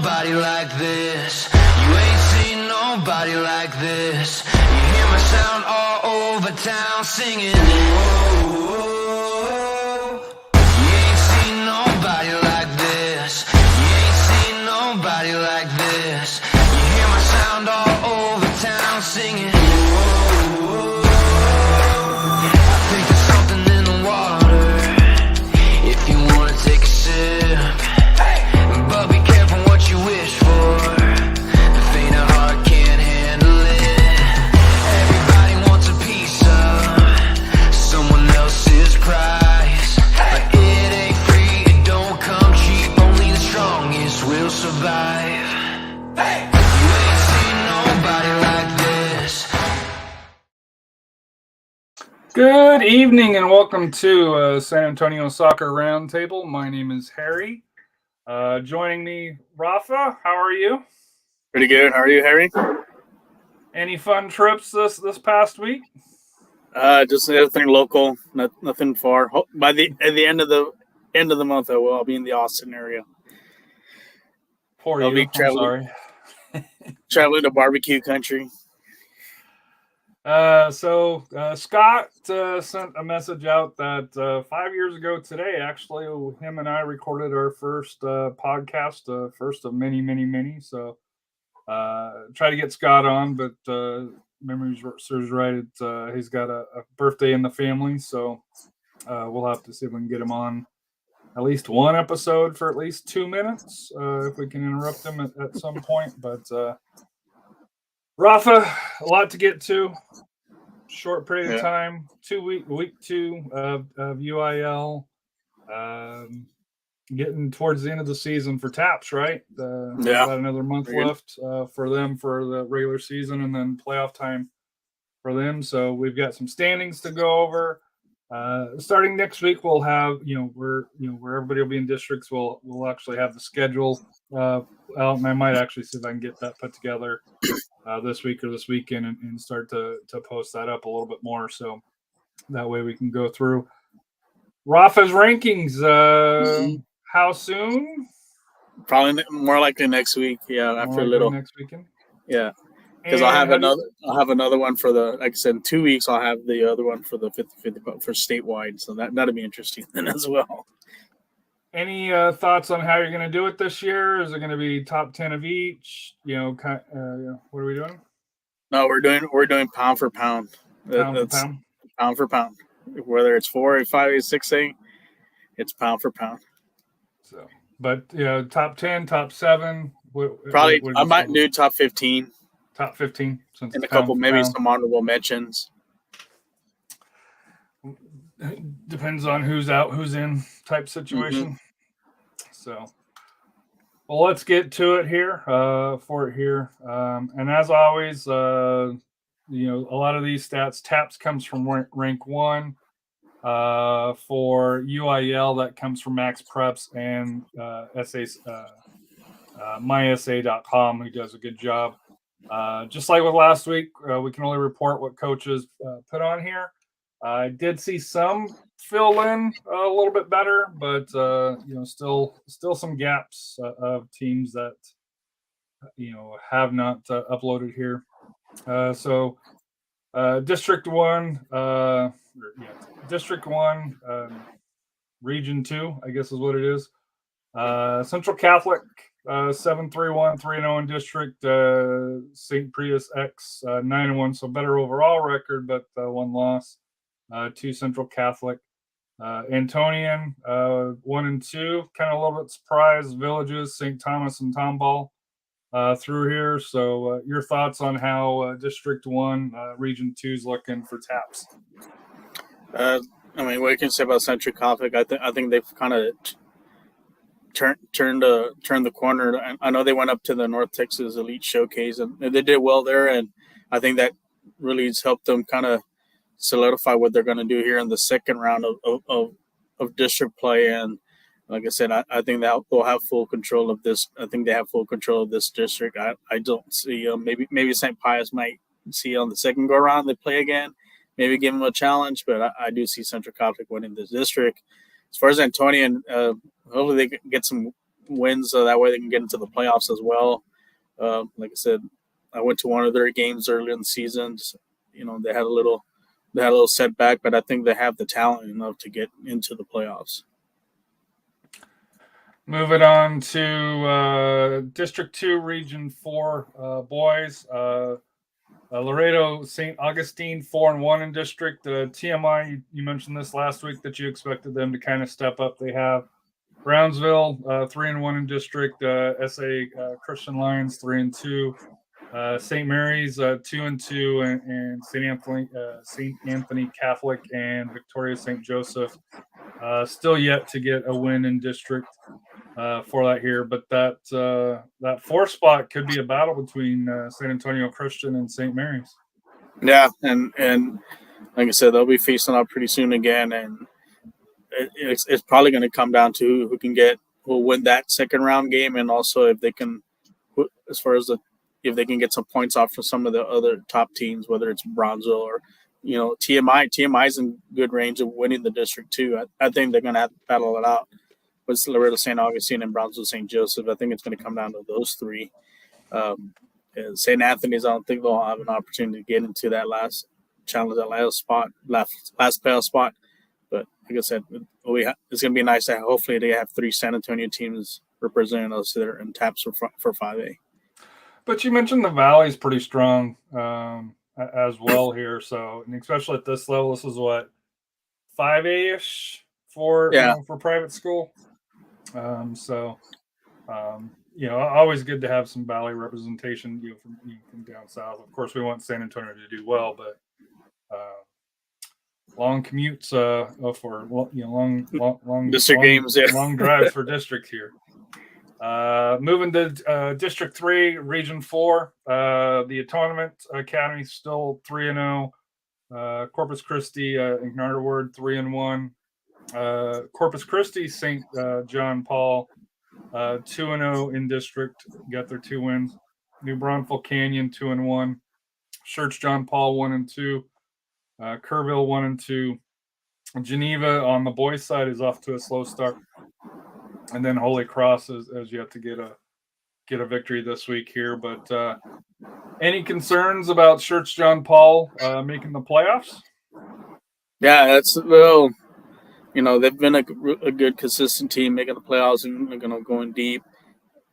nobody like this. You ain't seen nobody like this. You hear my sound all over town singing. Whoa. You ain't seen nobody like this. You ain't seen nobody like this. You hear my sound all over town singing. Whoa. I think there's something in the water. If you wanna take a sip, but be careful what you wish for. The faint of heart can't handle it. Everybody wants a piece of someone else's prize, but it ain't free, it don't come cheap. Only the strongest will survive. You ain't seen nobody like this. Good evening and welcome to San Antonio Soccer Roundtable. My name is Harry. Joining me, Rafa. How are you? Pretty good. How are you, Harry? Any fun trips this past week? Just everything local, nothing far. At the end of the month, I'll be in the Austin area. Poor I'll you. be traveling, traveling to barbecue country. So Scott sent a message out that 5 years ago today, actually, him and I recorded our first podcast, first of many. So try to get Scott on, but memory serves right. He's got a birthday in the family, so we'll have to see if we can get him on at least one episode for at least 2 minutes, if we can interrupt him at some point. But Rafa, a lot to get to. Short period of time. Week 2 of UIL. Getting towards the end of the season for TAPPs, right? About another month left for them for the regular season, and then playoff time for them. So we've got some standings to go over. Starting next week, we'll have where everybody will be in districts. We'll actually have the schedule out, and I might actually see if I can get that put together this week or this weekend and start to post that up a little bit more, so that way we can go through Rafa's rankings. How soon? Probably more likely next week. Yeah, after a little next weekend. Yeah, because I'll have another one for the, like I said, in 2 weeks. I'll have the other one for the 50-50 for statewide. So that'll be interesting then as well. Any thoughts on how you're going to do it this year? Is it going to be top 10 of each? What are we doing? No, we're doing pound for pound. Pound for pound. Whether it's 4A, 5A, 6A, it's pound for pound. So, but top 10, top 7. Probably I might do top 15. Top 15, and a couple, maybe some honorable mentions. Depends on who's out, who's in type situation. Mm-hmm. So, well, let's get to it here. And as always, a lot of these stats, TAPPs comes from rank 1. For UIL, that comes from Max Preps and mysa.com, who does a good job. Just like with last week, we can only report what coaches put on here. I did see some fill in a little bit better, but still some gaps of teams that have not uploaded here. So District 1, Region 2, I guess is what it is. Central Catholic, 7-3-1, 3-0 in district. St. Prius X, 9-1, so better overall record, but 1 loss. 2 Central Catholic. Antonian, 1-2, kind of a little bit surprised. Villages, St. Thomas and Tomball through here. So your thoughts on how District 1, Region 2 is looking for TAPPs? What you can say about Central Catholic, I think they've kind of turned the corner. I know they went up to the North Texas Elite Showcase, and they did well there, and I think that really has helped them kind of solidify what they're going to do here in the second round of district play. And like I said, I think that they'll have full control of this. I think they have full control of this district. I don't see maybe St. Pius might see on the second go around they play again, maybe give them a challenge, but I do see Central Catholic winning this district. As far as Antonian, hopefully they get some wins so that way they can get into the playoffs as well. Like I said, I went to one of their games earlier in the season. They had a little setback, but I think they have the talent enough to get into the playoffs. Moving on to District 2, Region 4 boys. Laredo St. Augustine 4-1 in district. TMI, you mentioned this last week that you expected them to kind of step up. They have. Brownsville 3-1 in district. SA Christian Lions 3-2. St. Mary's 2-2, and St. Anthony Catholic and Victoria St. Joseph still yet to get a win in district for that here. But that 4th spot could be a battle between San Antonio Christian and St. Mary's. Yeah, and like I said, they'll be facing up pretty soon again, and it's probably going to come down to who will win that second round game, and also if they can, as far as if they can get some points off from some of the other top teams, whether it's Brownsville or TMI. TMI's in good range of winning the district too. I think they're going to have to battle it out with Laredo St. Augustine and Brownsville St. Joseph. I think it's going to come down to those three. St. Anthony's, I don't think they'll have an opportunity to get into that last challenge, that last playoff spot. But like I said, it's going to be nice that hopefully they have 3 San Antonio teams representing us there in TAPPs for 5A. But you mentioned the Valley's pretty strong as well here. So, and especially at this level, this is what 5A-ish for private school. Always good to have some Valley representation. From down south. Of course, we want San Antonio to do well, but long commutes for long district games, long drives for district here. Moving to District 3, Region 4, the Atonement Academy still 3-0. Corpus Christi and Ward 3-1. Corpus Christi St. John Paul 2-0 in district, got their 2 wins. New Braunfels Canyon 2-1. Church John Paul 1-2. Kerrville 1-2. Geneva on the boys' side is off to a slow start, and then Holy Cross is yet to get a victory this week here. But any concerns about Church John Paul making the playoffs? Yeah, that's a little. They've been a good, consistent team making the playoffs and going deep.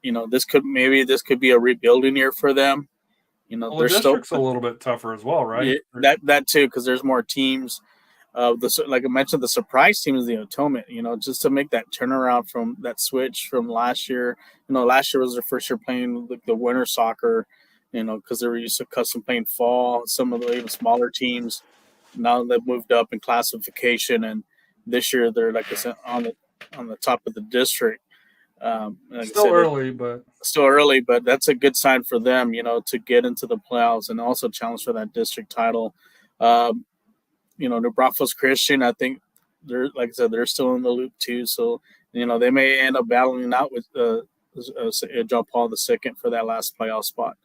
This could be a rebuilding year for them. The district's a little bit tougher as well, right? Yeah, that too, because there's more teams. Like I mentioned, the surprise team is the Atonement. Just to make that turnaround from that switch from last year. Last year was their first year playing the winter soccer. Because they were used to custom playing fall. Some of the even smaller teams now they've moved up in classification, and this year they're, like I said, on the top of the district. Still early, but that's a good sign for them, to get into the playoffs and also challenge for that district title. New Braunfels Christian, I think they're, like I said, they're still in the loop too. So, they may end up battling out with John Paul II for that last playoff spot.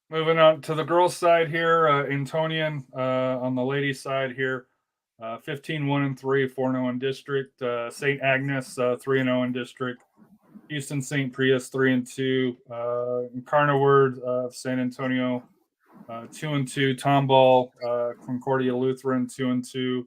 Moving on to the girls' side here, Antonian on the ladies' side here. 15-1-3, 4-0 in district. St. Agnes 3-0 in district. Houston St. Prius 3-2. Carnarvon of San Antonio 2-2. Tomball Concordia Lutheran 2-2.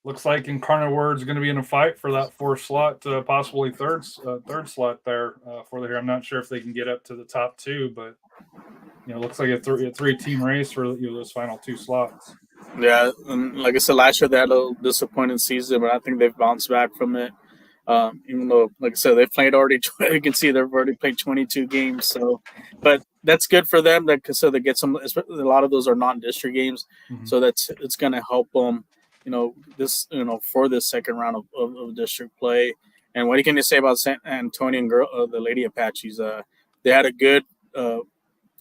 Looks like Incarnate is going to be in a fight for that 4th slot, possibly third slot there for the year. I'm not sure if they can get up to the top 2, but looks like a 3-team race for those final 2 slots. Yeah, and like I said, last year they had a little disappointing season, but I think they've bounced back from it. Even though, like I said, they've played already. You can see they've already played 22 games. So, but that's good for them. So they get some. A lot of those are non-district games, so it's going to help them. For this second round of district play. And what can you say about San Antonio the Lady Apaches? They had a good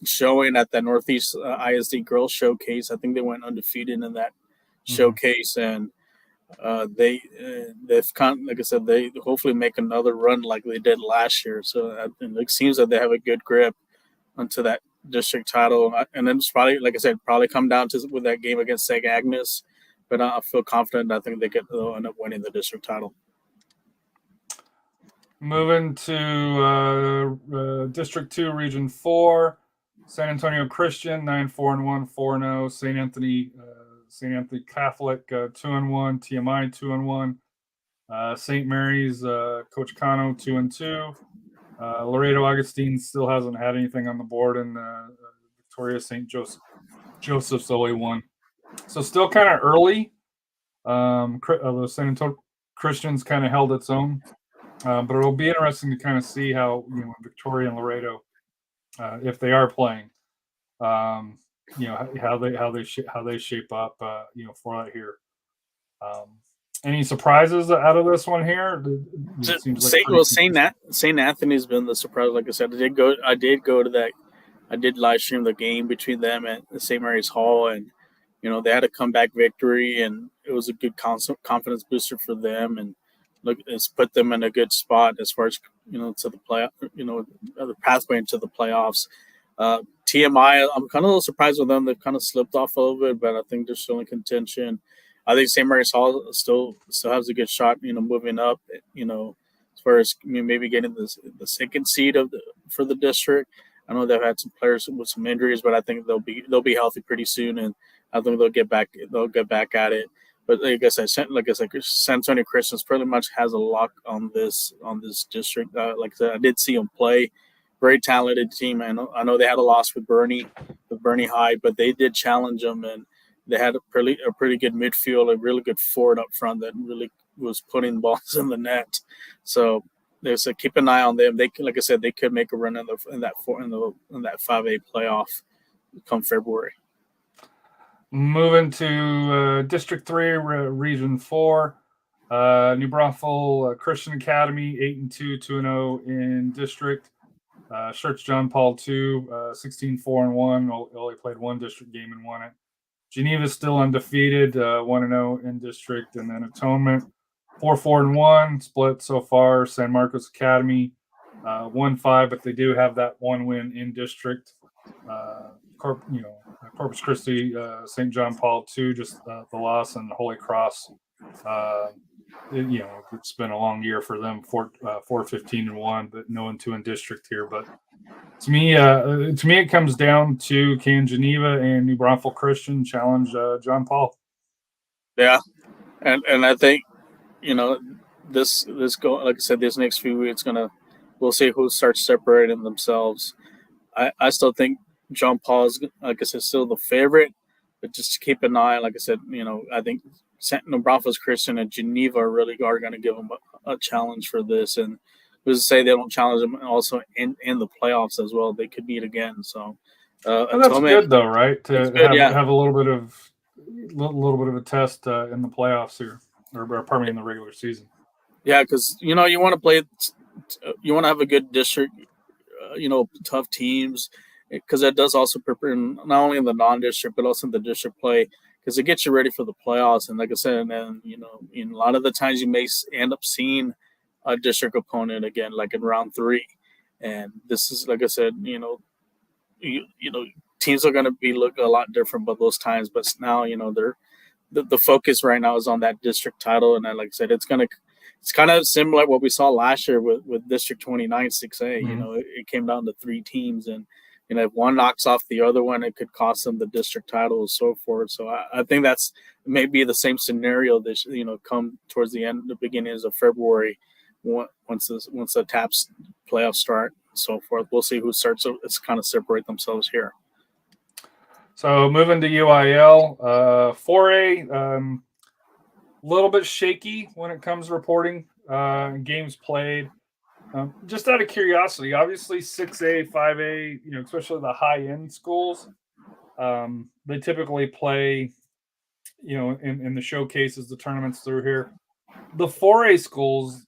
showing at the Northeast ISD Girls Showcase. I think they went undefeated in that showcase, and they've like I said, they hopefully make another run like they did last year. So it seems that they have a good grip onto that district title, and then it's probably, like I said, probably come down to with that game against St. Agnes. but I feel confident. I think they'll end up winning the district title. Moving to District 2, Region 4, San Antonio Christian 9-4-1, 4-0. St. Anthony Catholic 2-1, TMI 2-1. St. Mary's Coach Cano 2-2. Laredo Augustine still hasn't had anything on the board, and Victoria St. Joseph's only won. So still kind of early. The San Antonio Christians kind of held its own. But it'll be interesting to kind of see how Victoria and Laredo, if they are playing, how they shape up, for that here. Any surprises out of this one here? St. Anthony's been the surprise. Like I said, I did go to that. I did live stream the game between them and St. Mary's Hall, and they had a comeback victory, and it was a good confidence booster for them, and look, it's put them in a good spot as far as to the play, the pathway into the playoffs. TMI, I'm kind of a little surprised with them. They've kind of slipped off a little bit, but I think they're still in contention. I think St. Mary's Hall still has a good shot, moving up. As far as maybe getting the second seed for the district. I know they've had some players with some injuries, but I think they'll be healthy pretty soon, and I think they'll get back at it. But like I said, San Antonio Christians pretty much has a lock on this district. Like I said, I did see them play. Very talented team. I know they had a loss with Bernie High, but they did challenge them, and they had a pretty good midfield, a really good forward up front that really was putting balls in the net. So there's keep an eye on them. They, like I said, they could make a run in that 5A playoff come February. Moving to District 3, Region 4, New Braunfels Christian Academy 8-2, 2-0 in district. Church John Paul II 16-4-1. Only played one district game and won it. Geneva still undefeated, 1-0 in district, and then Atonement 4-4-1 split so far. San Marcos Academy 1-5, but they do have that one win in district. Corpus Christi, St. John Paul II, just the loss, and Holy Cross. It's been a long year for them. 4-15-1, but no 2 in district here. But to me, it comes down to can Geneva and New Braunfels Christian challenge John Paul? Yeah, and I think this like I said, this next few weeks we'll see who starts separating themselves. I still think John Paul is, like I said, still the favorite, but just keep an eye. Like I said, I think New Braunfels Christian and Geneva are going to give them a challenge for this. And who's to say they don't challenge them also in the playoffs as well? They could meet again. So that's good though, right? To have a little bit of a test in the playoffs here, or pardon me, in the regular season. Yeah, because you want to play, you want to have a good district, tough teams. Because that does also prepare not only in the non-district but also in the district play, because it gets you ready for the playoffs. And like I said, and then a lot of the times you may end up seeing a district opponent again, like in round 3. And this is, like I said, teams are going to look a lot different by those times. But now the focus right now is on that district title, and then, like I said, it's kind of similar to what we saw last year with District 29 6A. Mm-hmm. It came down to 3 teams, and if one knocks off the other one, it could cost them the district title and so forth. So I think that's maybe the same scenario this, come towards the beginnings of February, once the TAPP's playoffs start and so forth. We'll see who starts to kind of separate themselves here. So moving to UIL, 4A, a little bit shaky when it comes to reporting games played. Just out of curiosity, obviously 6A, 5A, especially the high-end schools, they typically play, in the showcases, the tournaments through here. The 4A schools,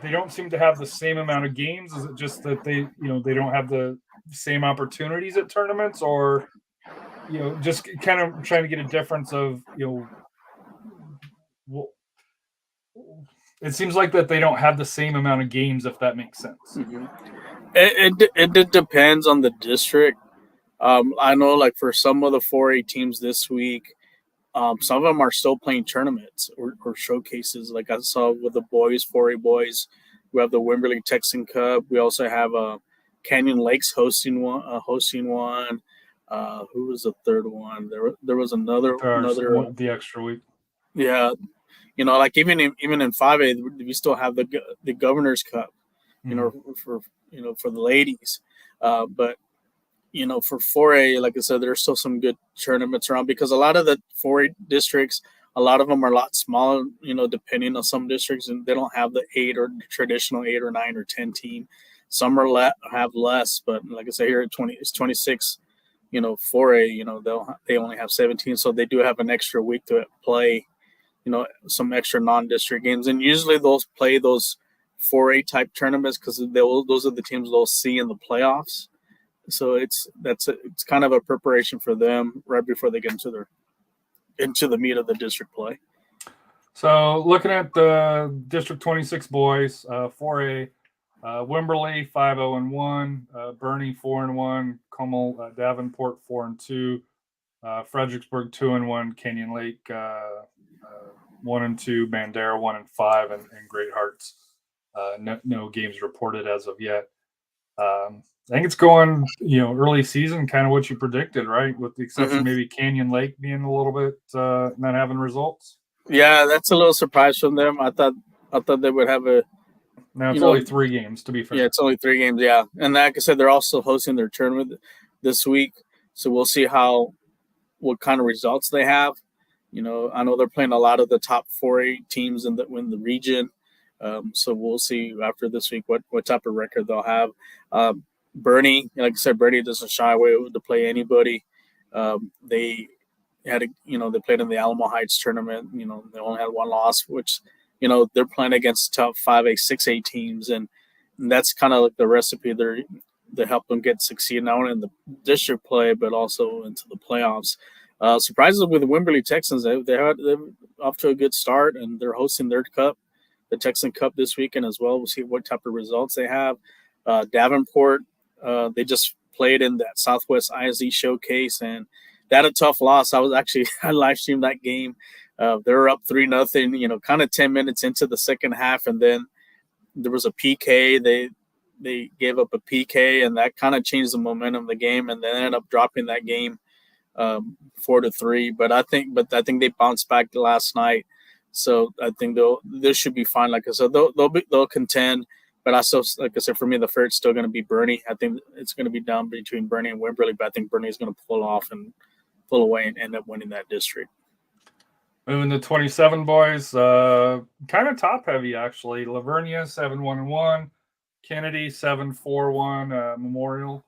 they don't seem to have the same amount of games. Is it just that they don't have the same opportunities at tournaments, or, just kind of trying to get a difference of, it seems like that they don't have the same amount of games, if that makes sense. Mm-hmm. It depends on the district. I know, like, for some of the 4A teams this week, some of them are still playing tournaments or showcases. Like I saw with the boys, 4A boys, we have the Wimberley Texan Cup. We also have Canyon Lakes hosting one. Who was the third one? There was another. The extra week. Yeah, like even in 5A, we still have the Governor's Cup. For the ladies, but for 4A, like I said, there's still some good tournaments around because a lot of the 4A districts, a lot of them are a lot smaller, depending on some districts, and they don't have the traditional 8 or 9 or 10 team. Some have less, but like I said, here at 26, 4A, they only have 17, so they do have an extra week to play, some extra non-district games, and usually they'll play those 4A type tournaments because those are the teams they'll see in the playoffs. So it's kind of a preparation for them right before they get into the meat of the district play. So looking at the District 26 boys, 4A, Wimberley 5-0-1, Bernie 4-1, Como Davenport 4-2, Fredericksburg 2-1, Canyon Lake 1-2, Bandera 1-5, and Great Hearts. No games reported as of yet. I think it's going, early season, kind of what you predicted, right? With the exception maybe Canyon Lake being a little bit not having results. Yeah, that's a little surprise from them. I thought they would have a. Now it's only 3 games, to be fair. Yeah, it's only 3 games. Yeah, and like I said, they're also hosting their tournament this week, so we'll see what kind of results they have. I know they're playing a lot of the top 4A teams in the region. So we'll see after this week what type of record they'll have. Bernie, like I said, Bernie doesn't shy away to play anybody. They had they played in the Alamo Heights tournament. They only had 1 loss, which they're playing against top 5A, 6A teams, and that's kind of like the recipe to help them succeed not only in the district play but also into the playoffs. Surprises with the Wimberley Texans, they're off to a good start, and they're hosting their cup, the Texan Cup, this weekend as well. We'll see what type of results they have. Davenport, they just played in that Southwest ISD showcase, and they had a tough loss. I live streamed that game. They were up 3-0, kind of 10 minutes into the second half, and then there was a PK. They gave up a PK, and that kind of changed the momentum of the game, and they ended up dropping that game 4-3. But I think they bounced back last night. So I think this should be fine. Like I said, they'll contend. But also, like I said, for me, the favorite's still going to be Bernie. I think it's going to be down between Bernie and Wimberley, but I think Bernie is going to pull away and end up winning that district. Moving to 27 boys, kind of top heavy actually. Lavernia 7-1-1, Kennedy 7-4-1, Memorial.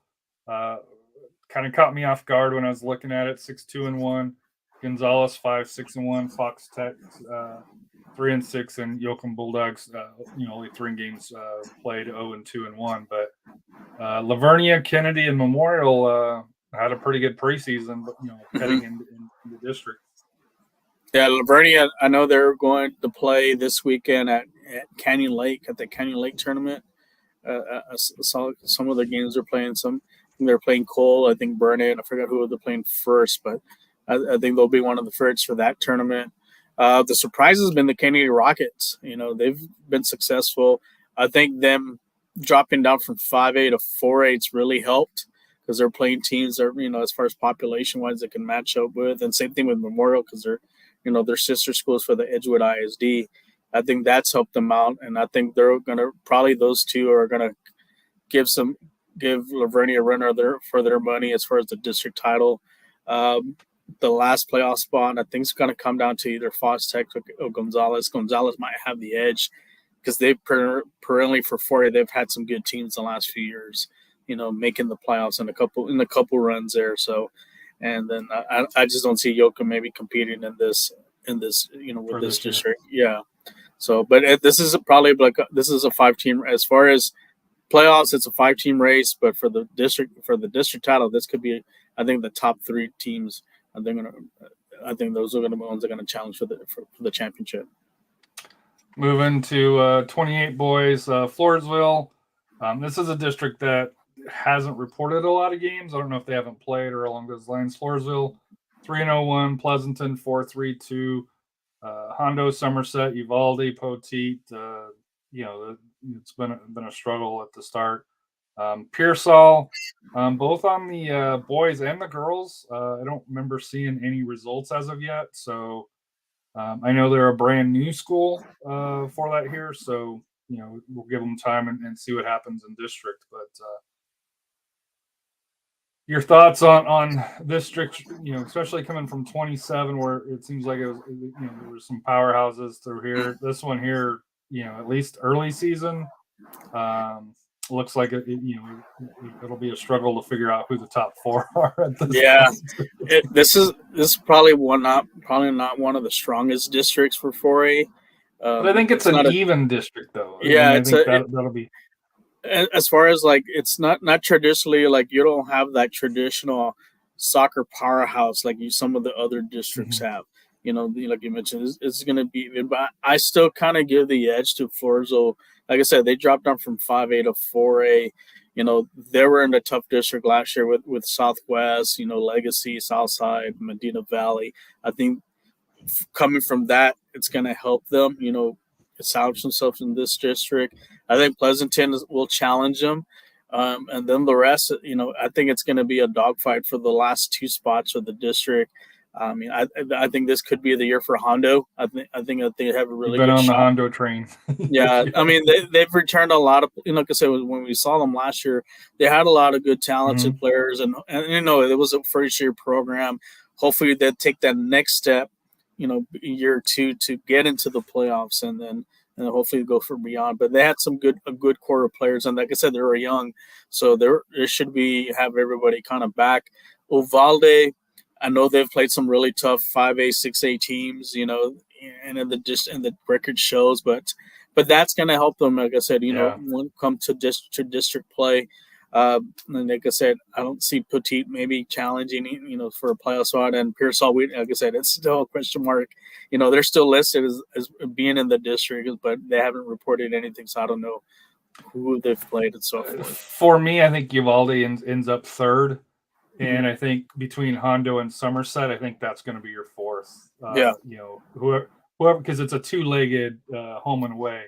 Kind of caught me off guard when I was looking at it. 6-2-1. Gonzales 5-6-1. Fox Tech 3-6, and Yoakum Bulldogs. Only 3 games played, 0-2-1. But Lavernia, Kennedy, and Memorial had a pretty good preseason. Heading into the district. Yeah, Lavernia, I know they're going to play this weekend at Canyon Lake, at the Canyon Lake tournament. I saw some of their games they're playing. They're playing Cole. I think Burnett. I forgot who they're playing first, but I think they'll be one of the favorites for that tournament. The surprise has been the Kennedy Rockets. They've been successful. I think them dropping down from 5A to 4A, it's really helped because they're playing teams that, as far as population-wise, they can match up with. And same thing with Memorial because they're, their sister schools for the Edgewood ISD. I think that's helped them out, and I think they're going to probably those two are going to give Lavernia a run for their money as far as the district title. The last playoff spot, I think, is going to come down to either Fox Tech or Gonzales. Gonzales might have the edge because they've perennially for 4A, they've had some good teams the last few years, making the playoffs in a couple runs there. So, and then I just don't see Yoakum maybe competing in this with this district. Yeah. So, but this is probably this is a 5-team as far as playoffs. It's a 5-team race, but for the district title, this could be, I think, the top 3 teams. I think those are going to be the ones that are going to challenge for the championship. Moving to 28 boys, Floresville. This is a district that hasn't reported a lot of games. I don't know if they haven't played or along those lines. Floresville 3-1, Pleasanton 4-3-2, Hondo, Somerset, Uvalde, Poteet. It's been a struggle at the start. Pearsall, both on the boys and the girls. I don't remember seeing any results as of yet. So I know they're a brand new school for that here. So, we'll give them time and see what happens in district. But your thoughts on district, especially coming from 27, where it seems like it was, there were some powerhouses through here. This one here, at least early season, looks like it'll be a struggle to figure out who the top four are at this point. This is probably not one of the strongest districts for 4A. But I think it's an even district, though. Yeah, that'll be. As far as like, it's not traditionally, like, you don't have that traditional soccer powerhouse like some of the other districts have. Like you mentioned, it's going to be, but I still kind of give the edge to Floresville. Like I said, they dropped down from 5A to 4A. They were in a tough district last year with Southwest, Legacy, Southside, Medina Valley. I think coming from that, it's going to help them, establish themselves in this district. I think Pleasanton will challenge them. And then the rest, I think it's going to be a dogfight for the last two spots of the district. I mean, I think this could be the year for Hondo. I think that they have a really good on shot. The Hondo train. Yeah, I mean, they've returned a lot of, like I said, when we saw them last year, they had a lot of good talented players, and it was a first year program. Hopefully, they'll take that next step, year or two to get into the playoffs, and then hopefully go for beyond. But they had a good core of players, and like I said, they were young, so there should have everybody kind of back. Uvalde, I know they've played some really tough 5A, 6A teams, and in the record shows, but that's going to help them. Like I said, when it comes to district play, and like I said, I don't see Poteet maybe challenging, for a playoff spot, and Pearsall. Like I said, it's still a question mark. They're still listed as being in the district, but they haven't reported anything, so I don't know who they've played and so forth. For me, I think Uvalde ends up third. And I think between Hondo and Somerset, I think that's going to be your fourth. Whoever, because it's a two-legged home and away.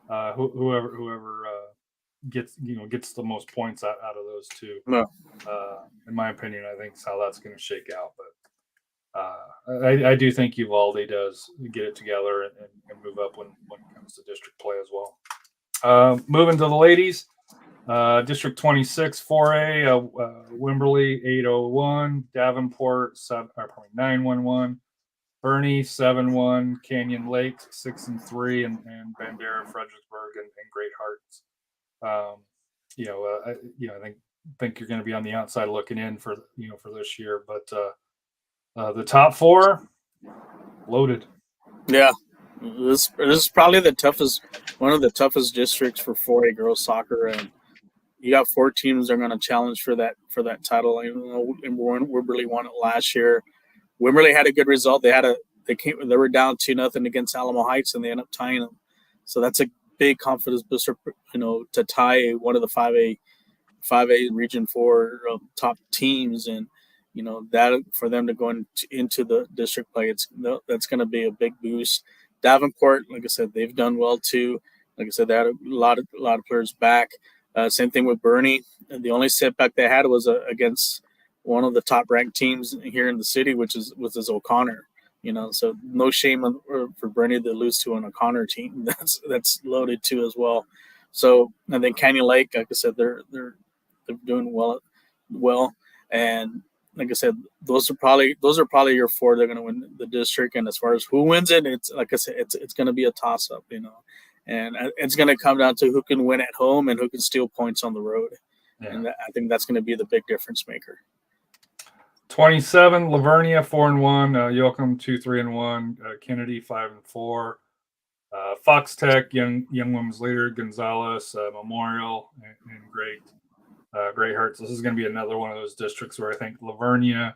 Whoever gets the most points out of those two. No. In my opinion, I think that's how that's going to shake out. But I do think Uvalde does get it together and move up when it comes to district play as well. Moving to the ladies. District 26, 4A, Wimberley 801, Davenport 911, Bernie 7-1, Canyon Lake 6-3, and Bandera, Fredericksburg, and Great Hearts. I think you're going to be on the outside looking in for this year, but the top four loaded. Yeah, this is probably one of the toughest districts for 4A girls soccer, and you got four teams that are going to challenge for that title. Wimberley won it last year. Wimberley had a good result. They were down 2-0 against Alamo Heights, and they ended up tying them. So that's a big confidence booster, to tie one of the 5A Region 4 top teams, and that for them to go into the district play, that's going to be a big boost. Davenport, like I said, they've done well too. Like I said, they had a lot of players back. Same thing with Bernie. The only setback they had was against one of the top-ranked teams here in the city, which is O'Connor. So no shame for Bernie to lose to an O'Connor team. That's loaded too as well. So, and then Canyon Lake, like I said, they're doing well, and like I said, those are probably your four. They're going to win the district, and as far as who wins it, it's like I said, it's going to be a toss-up, And it's going to come down to who can win at home and who can steal points on the road. Yeah. And I think that's going to be the big difference maker. 27, Lavernia 4-1, Yoakum 2-3-1, Kennedy 5-4, Fox Tech, young women's leader, Gonzalez, Memorial, and Great Hearts. This is going to be another one of those districts where I think Lavernia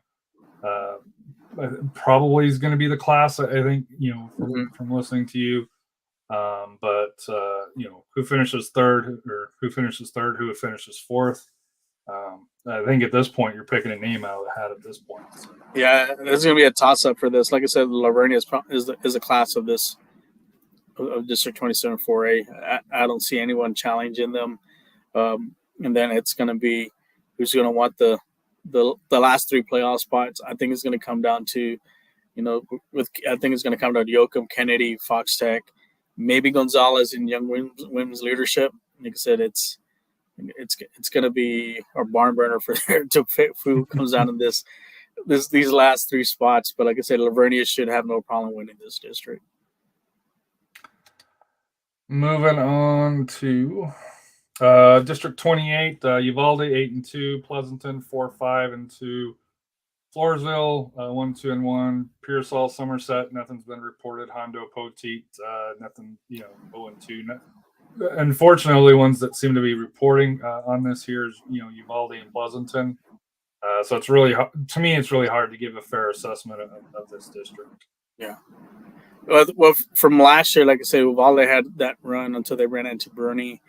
probably is going to be the class. I think from listening to you. But who finishes third, who finishes fourth? I think at this point you're picking a name out of the hat at this point. So. Yeah, there's going to be a toss up for this. Like I said, Lavernia is a class of this of District 27 4A. I don't see anyone challenging them, and then it's going to be who's going to want the last three playoff spots. I think it's going to come down to, I think it's going to come down to Yoakum, Kennedy, Fox Tech, maybe Gonzalez in Young Women's Leadership. Like I said, it's going to be our barn burner for to fit who comes down in these last three spots. But like I said, Lavernia should have no problem winning this district. Moving on to District 28, Uvalde 8-2, Pleasanton 4-5-2, Floresville 1-2-1, Pearsall, Somerset, nothing's been reported. Hondo, Poteet, nothing, 0-2. Unfortunately, ones that seem to be reporting on this here is Uvalde and Pleasanton. So it's really, to me, it's really hard to give a fair assessment of this district. Yeah. Well, from last year, like I said, Uvalde had that run until they ran into Bernie.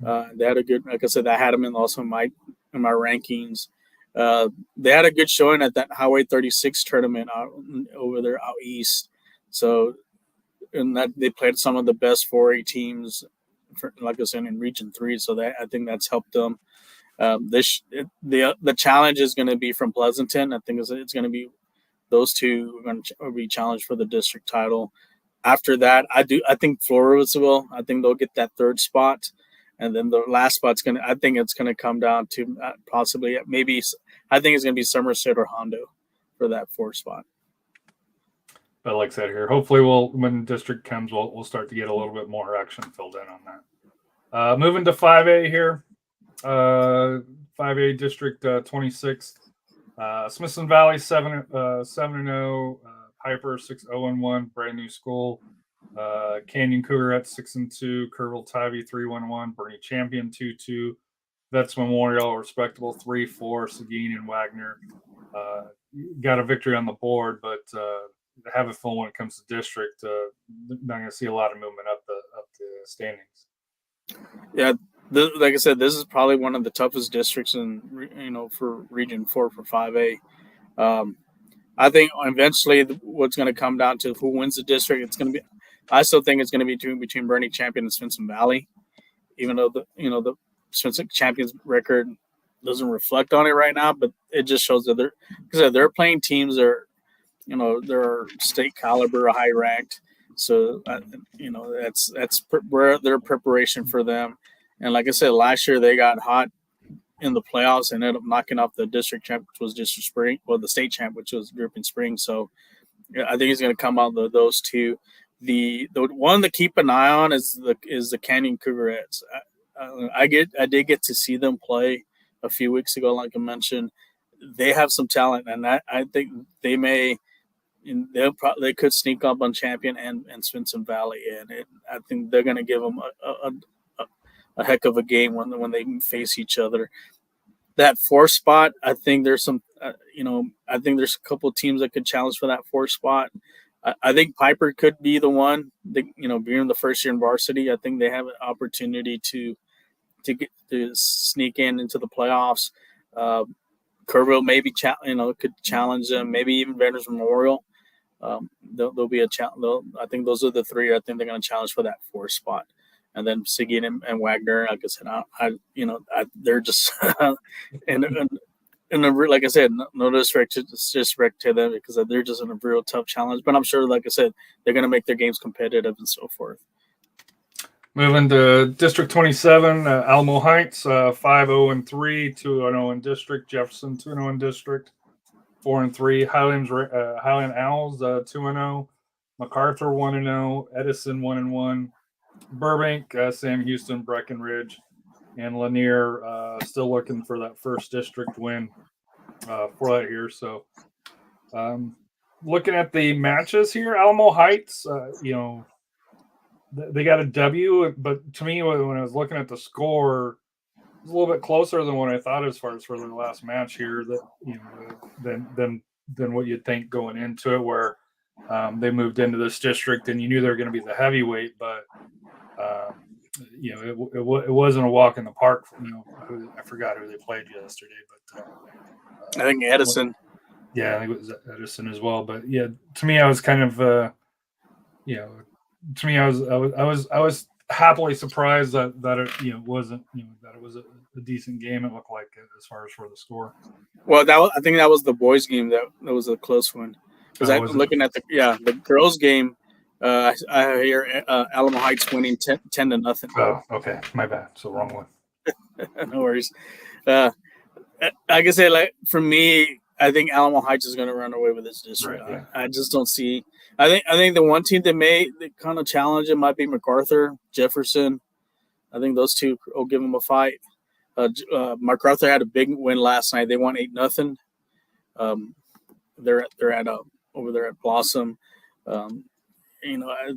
They had a good, like I said, I had them in also in my rankings. They had a good showing at that Highway 36 tournament over there out east. So, and that they played some of the best 4A teams, like I said, in Region 3. So that I think that's helped them. The challenge is going to be from Pleasanton. I think it's going to be those two are going to be challenged for the district title. After that, I think Floresville. I think they'll get that third spot, and then the last spot's going to. I think it's going to come down to possibly maybe. I think it's going to be Somerset or Hondo for that fourth spot. But like I said here, hopefully when district comes, we'll start to get a little bit more action filled in on that. Moving to 5A here, 5A District 26. Smithson Valley 7-0, Piper 6-0-1, brand new school. Canyon Cougar at 6-2, Kerrville Tivy 3-1-1, Bernie Champion 2-2, Vets Memorial respectable 3-4, Seguin and Wagner got a victory on the board, but have a feeling when it comes to district, not going to see a lot of movement up the standings. Yeah. Like I said, this is probably one of the toughest districts in for Region 4 for 5A. I think eventually what's going to come down to who wins the district. I still think it's going to be between Bernie Champion and Smithson Valley, even though the Smithson Champions record doesn't reflect on it right now, but it just shows that they're playing teams that are, they're state caliber, high ranked. So that's where their preparation for them. And like I said, last year they got hot in the playoffs and ended up knocking off the district champ, which was District Spring, the state champ, which was Dripping Spring. So I think he's going to come out of those two. The one to keep an eye on is the Canyon Cougarettes. I did get to see them play a few weeks ago, like I mentioned. They have some talent, and I think they may. They could sneak up on Champion and Smithson Valley, and I think they're going to give them a heck of a game when they face each other. That fourth spot, I think there's some, I think there's a couple of teams that could challenge for that fourth spot. I think Piper could be the one. Being the first year in varsity, I think they have an opportunity to sneak into the playoffs. Kerrville maybe could challenge them. Maybe even Veterans Memorial. There'll be a challenge. I think those are the three. I think they're going to challenge for that fourth spot. And then Seguin and Wagner, like I said, they're just and like I said, no disrespect to them because they're just in a real tough challenge. But I'm sure, like I said, they're going to make their games competitive and so forth. Moving to District 27, Alamo Heights 5-0-3, 2-0 in district. Jefferson 2-0 in district, 4-3. Highland Owls 2-0. MacArthur 1-0. Edison 1-1. Burbank, Sam Houston, Breckenridge, and Lanier still looking for that first district win for that year. So, looking at the matches here, Alamo Heights, they got a W, but to me, when I was looking at the score, it was a little bit closer than what I thought as far as for their last match here. Than what you'd think going into it, where they moved into this district and you knew they were going to be the heavyweight, but it wasn't a walk in the park. I forgot who they played yesterday, but I think Edison. Yeah, I think it was Edison as well. But yeah, to me, I was kind of, to me, I was happily surprised that it wasn't that it was a decent game. It looked like as far as for the score. Well, I think that was the boys' game that was a close one. Because I'm looking at the girls' game. I hear Alamo Heights winning 10-0. Oh, okay, my bad. So wrong one. No worries. Like I say, like for me, I think Alamo Heights is going to run away with this district. Right, yeah. I just don't see. I think the one team that kind of challenge it might be MacArthur, Jefferson. I think those two will give them a fight. MacArthur had a big win last night. They won 8-0. They're at over there at Blossom. I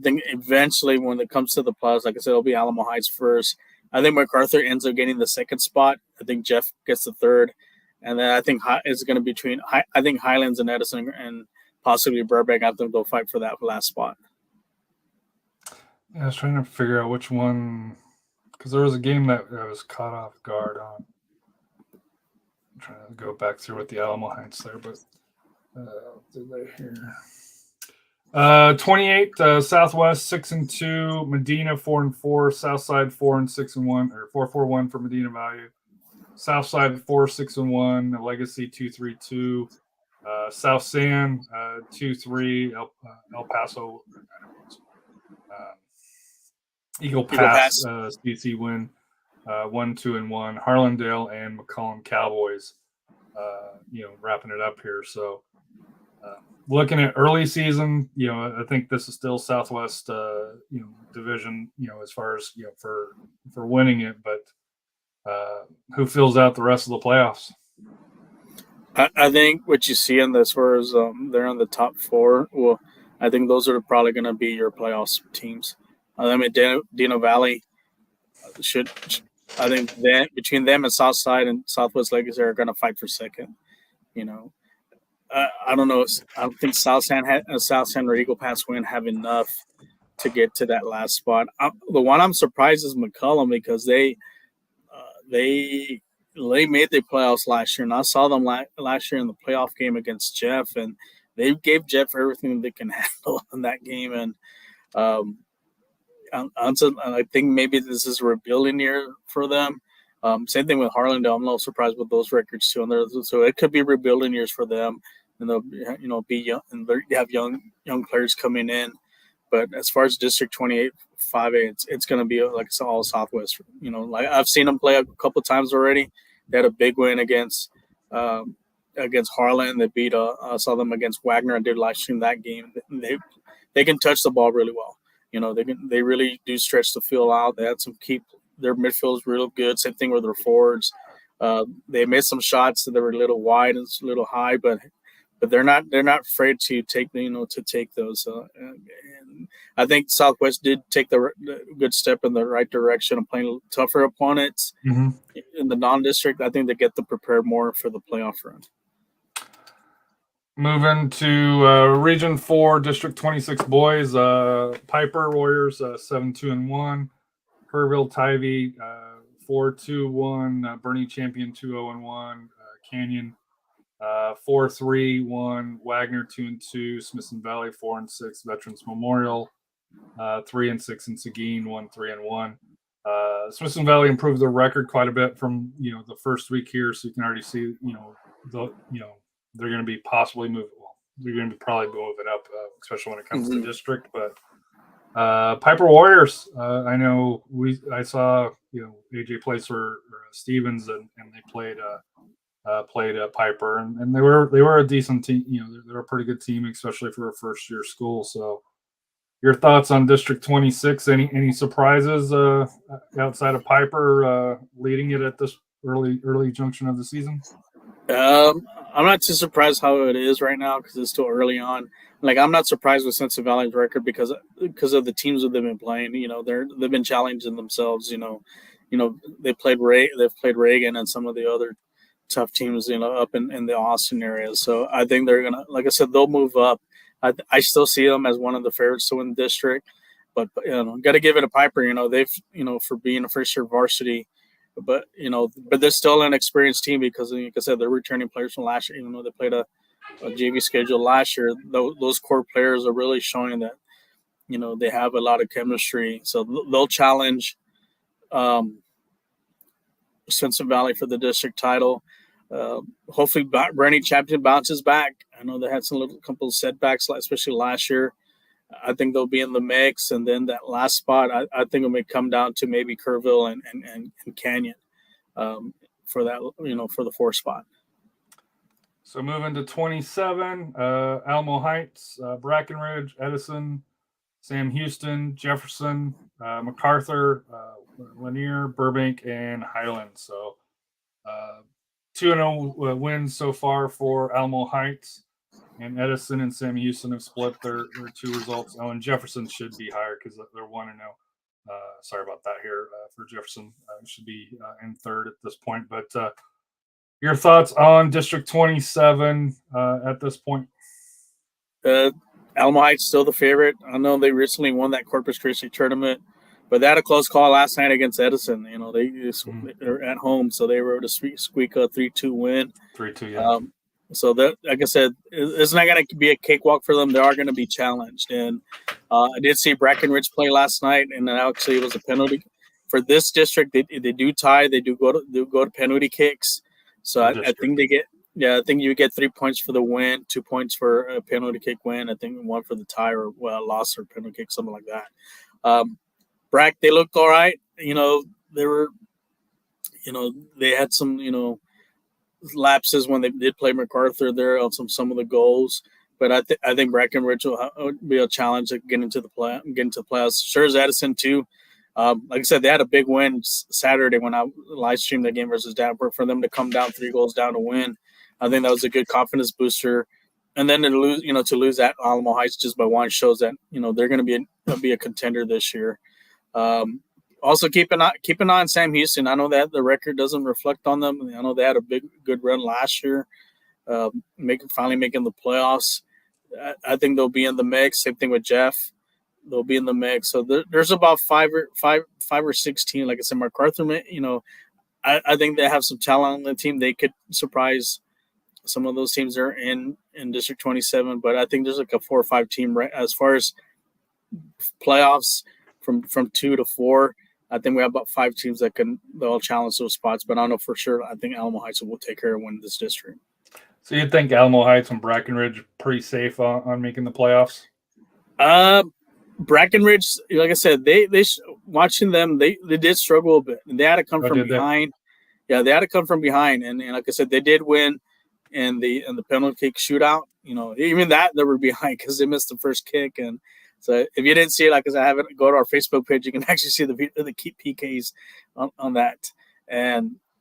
think eventually when it comes to the playoffs, like I said, it'll be Alamo Heights first. I think MacArthur ends up getting the second spot. I think Jeff gets the third, and then I think it's going to be between I think Highlands and Edison and possibly Burbank. I think they'll fight for that last spot. Yeah, I was trying to figure out which one, because there was a game that I was caught off guard on. I'm trying to go back through with the Alamo Heights there, but did they here? 28 Southwest 6-2, Medina 4-4, Southside 4-6-1 or 4-4-1 for Medina Value. Southside 4-6-1, Legacy 2-3-2, South San 2-3, El Paso, Eagle Pass CC win 1-2-1, Harlandale and McCollum Cowboys, wrapping it up here. So. Looking at early season, I think this is still Southwest, division, as far as for winning it. But who fills out the rest of the playoffs? I think what you see in this, as far as they're in the top four. Well, I think those are probably going to be your playoffs teams. I mean, Dino Valley should. I think that between them and Southside and Southwest Legacy are going to fight for second. I don't know. I don't think South San or Eagle Pass win have enough to get to that last spot. The one I'm surprised is McCollum because they made the playoffs last year, and I saw them last year in the playoff game against Jeff, and they gave Jeff everything they can handle in that game. And I think maybe this is a rebuilding year for them. Same thing with Harlandale. I'm not surprised with those records too. So it could be rebuilding years for them. And they'll be young, and they have young players coming in. But as far as District 28 5A, it's going to be like it's all Southwest. Like I've seen them play a couple of times already. They had a big win against Harlan. They beat. I saw them against Wagner. I did live stream that game. They can touch the ball really well. They really do stretch the field out. They had some their midfield is real good. Same thing with their forwards. They made some shots that were a little wide and a little high, but they're not afraid to take those. And I think Southwest did take the good step in the right direction of playing tougher opponents in the non-district. I think they get to prepare more for the playoff run. Moving to Region 4, District 26 boys, Piper Warriors 7-2-1, Kerrville Tivy 4-2-1, Bernie Champion 2-0-1, Canyon 4-3-1, Wagner 2-2, Smithson Valley 4-6, Veterans Memorial 3-6, and Seguin 1-3-1. Smithson Valley improved their record quite a bit from the first week here, so you can already see they're going to be possibly moving. Well, they're going to be probably moving up, especially when it comes to district. But Piper Warriors, I know I saw AJ plays for Stevens, and they played Piper, and they were a decent team. They're a pretty good team, especially for a first year school. So, your thoughts on District 26? Any surprises outside of Piper leading it at this early junction of the season? I'm not too surprised how it is right now because it's still early on. Like I'm not surprised with Smithson Valley's record because of the teams that they've been playing. They've been challenging themselves. They've played Reagan and some of the other tough teams, up in the Austin area. So I think they're gonna, like I said, they'll move up. I still see them as one of the favorites to win the district. but got to give it a Piper. They've for being a first year varsity, but they're still an experienced team because, like I said, they're returning players from last year. Even though they played a JV schedule last year, those core players are really showing that they have a lot of chemistry. So they'll challenge Central Valley for the district title. Hopefully, Bernie Champion bounces back. I know they had couple of setbacks, especially last year. I think they'll be in the mix, and then that last spot, I think it may come down to maybe Kerrville and Canyon for that, for the 4th spot. So moving to 27, Alamo Heights, Brackenridge, Edison, Sam Houston, Jefferson, MacArthur, Lanier, Burbank, and Highland. So 2-0 wins so far for Alamo Heights, and Edison and Sam Houston have split their 2 results. Oh, and Jefferson should be higher because they're 1-0. Sorry about that here for Jefferson. Should be in 3rd at this point. But your thoughts on District 27 at this point? Alamo Heights still the favorite. I know they recently won that Corpus Christi tournament, but they had a close call last night against Edison. They're at home, so they were able to squeak a 3-2 win. 3-2, yeah. So that, like I said, it's not going to be a cakewalk for them. They are going to be challenged. And I did see Brackenridge play last night, and actually it was a penalty for this district. They do tie. They do go to penalty kicks. So I think they get. Yeah, I think you get 3 points for the win, 2 points for a penalty kick win. I think 1 for the tie or loss or penalty kick, something like that. Brack, they looked all right. They were, they had some, lapses when they did play MacArthur there on some of the goals. But I think Brackenridge will be a challenge to get into the playoffs. Sure as Edison too. Like I said, they had a big win Saturday when I live streamed the game versus Davenport. For them to come down 3 goals down to win, I think that was a good confidence booster. And then to lose at Alamo Heights just by 1 shows that they're going to be a contender this year. Also keep an eye on Sam Houston. I know that the record doesn't reflect on them. I know they had a good run last year, finally making the playoffs. I think they'll be in the mix. Same thing with Jeff. They'll be in the mix. So there's about five or 6 teams. Like I said, MacArthur, I think they have some talent on the team. They could surprise some of those teams are in District 27. But I think there's like a 4 or 5 team as far as playoffs from 2 to 4. I think we have about 5 teams they'll challenge those spots. But I don't know for sure. I think Alamo Heights will take care of winning this district. So you think Alamo Heights and Brackenridge pretty safe on making the playoffs? Brackenridge, like I said, they watching them, they did struggle a bit. And they had to come from behind. Yeah, they had to come from behind. And like I said, they did win in the penalty kick shootout. Even that they were behind because they missed the first kick. And so if you didn't see it, like I said, I have it, go to our Facebook page. You can actually see the PKs on that.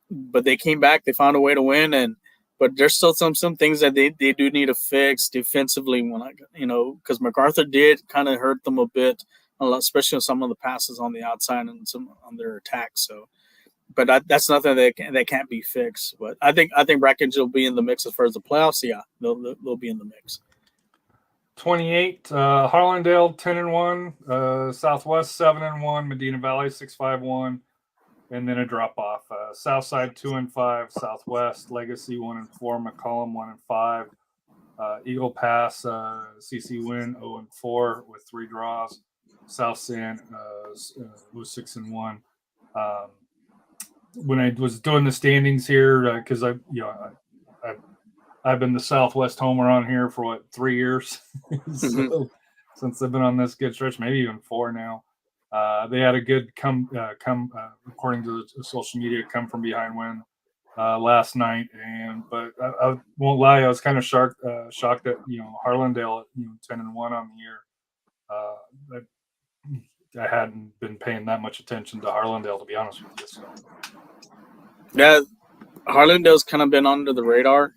But they came back. They found a way to win. But there's still some things that they do need to fix defensively. Because MacArthur did kind of hurt them a bit, especially on some of the passes on the outside and some on their attack. So, but that's nothing that can't be fixed. But I think Brackenridge will be in the mix as far as the playoffs. Yeah, they'll be in the mix. 28, Harlandale 10-1, Southwest 7-1, Medina Valley 6-5-1. And then a drop off. Southside 2-5, Southwest Legacy 1-4, McCollum 1-5, Eagle Pass CC win 0-4 with 3 draws. South San was 6-1. When I was doing the standings here, because I've been the Southwest homer on here for 3 years, so, since I've been on this good stretch, maybe even 4 now. They had a good come according to the social media, come from behind win last night, but I won't lie, I was kind of shocked that Harlandale at 10-1 on the year. I hadn't been paying that much attention to Harlandale, to be honest with you. So. Yeah, Harlandale's kind of been under the radar,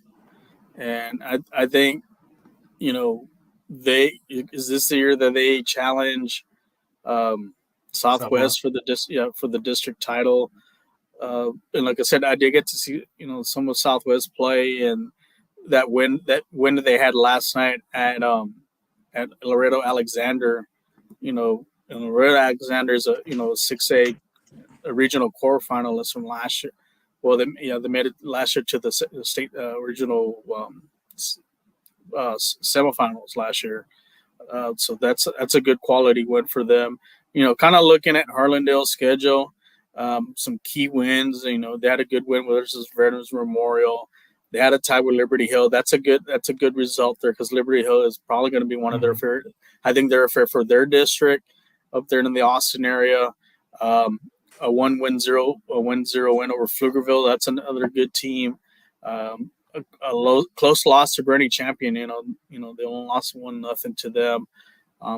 and I think is this the year that they challenge Southwest for the district title. And like I said, I did get to see some of Southwest play, and that win that they had last night at Laredo Alexander. Red Alexander's a 6A regional quarterfinalist from last year. Well, they made it last year to the state regional semifinals last year. So that's a good quality win for them. Kind of looking at Harlandale's schedule, some key wins. They had a good win versus Veterans Memorial. They had a tie with Liberty Hill. That's a good result there because Liberty Hill is probably going to be one of their favorite. I think they're a favorite for their district up there in the Austin area. A 1-0 win over Pflugerville. That's another good team. Close loss to Gurney Champion. They only lost 1-0 to them.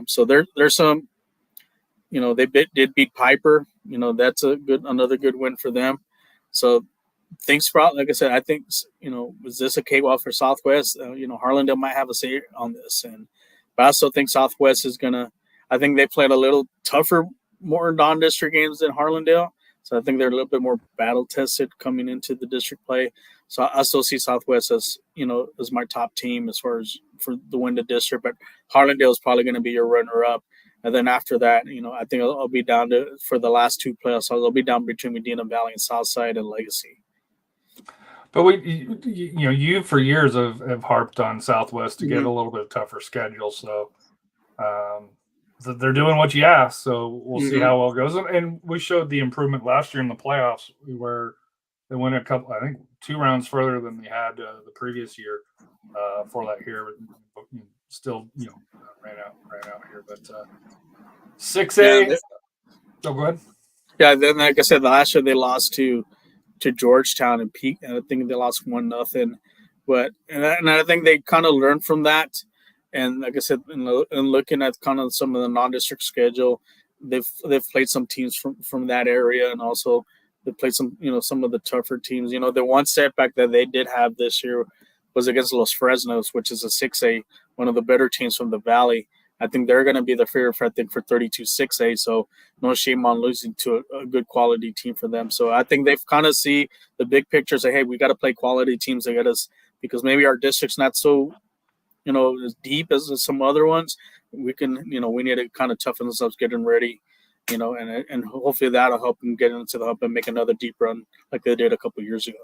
So there's some. They did beat Piper. That's another good win for them. So things probably, like I said, I think was this a cakewalk for Southwest? Harlandale might have a say on this, but I also think Southwest is gonna. I think they played a little tougher, more non-district games than Harlandale. So I think they're a little bit more battle tested coming into the district play. So I still see Southwest as my top team as far as for the win the district. But Harlandale is probably going to be your runner-up. And then after that, I think I'll be down for the last two playoffs. I'll be down between Medina Valley and Southside and Legacy. But you for years have harped on Southwest to get a little bit tougher schedule. So they're doing what you asked. So we'll see how well it goes. And we showed the improvement last year in the playoffs where they went I think 2 rounds further than they had the previous year for that here. Still, ran out here. But 6A. Go ahead. Yeah, then like I said, last year they lost to Georgetown and Peak, and I think they lost 1-0. But and I think they kind of learned from that. And like I said, in looking at kind of some of the non-district schedule, they've played some teams from that area, and also they played some some of the tougher teams. The one setback that they did have this year was against Los Fresnos, which is a 6A, one of the better teams from the Valley. I think they're going to be the favorite for 32 6A. So no shame on losing to a good quality team for them. So I think they've kind of see the big picture. Say, hey, we got to play quality teams to get us, because maybe our district's not so as deep as some other ones. We can we need to kind of toughen ourselves getting ready, and hopefully that'll help them get into the hub and make another deep run like they did a couple years ago.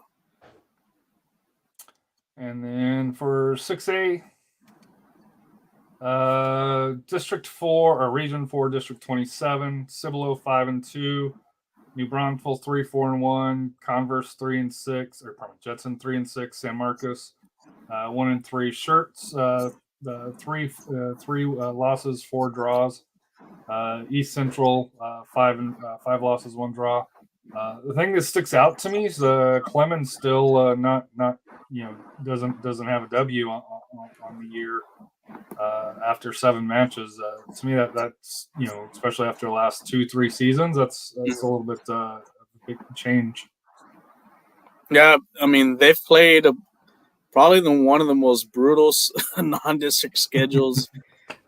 And then for 6A, District 4 or Region 4, District 27, Cibolo 5-2, New Braunfels 3-4-1, Converse 3-6, Jetson 3-6, San Marcos 1-3, Shirts three losses, 4 draws, East Central 5 losses, 1 draw. The thing that sticks out to me is Clemens still not doesn't have a W on the year after 7 matches. To me, that's especially after the last 2-3 seasons, that's a little bit a big change. Yeah, I mean they've played probably one of the most brutal non-district schedules.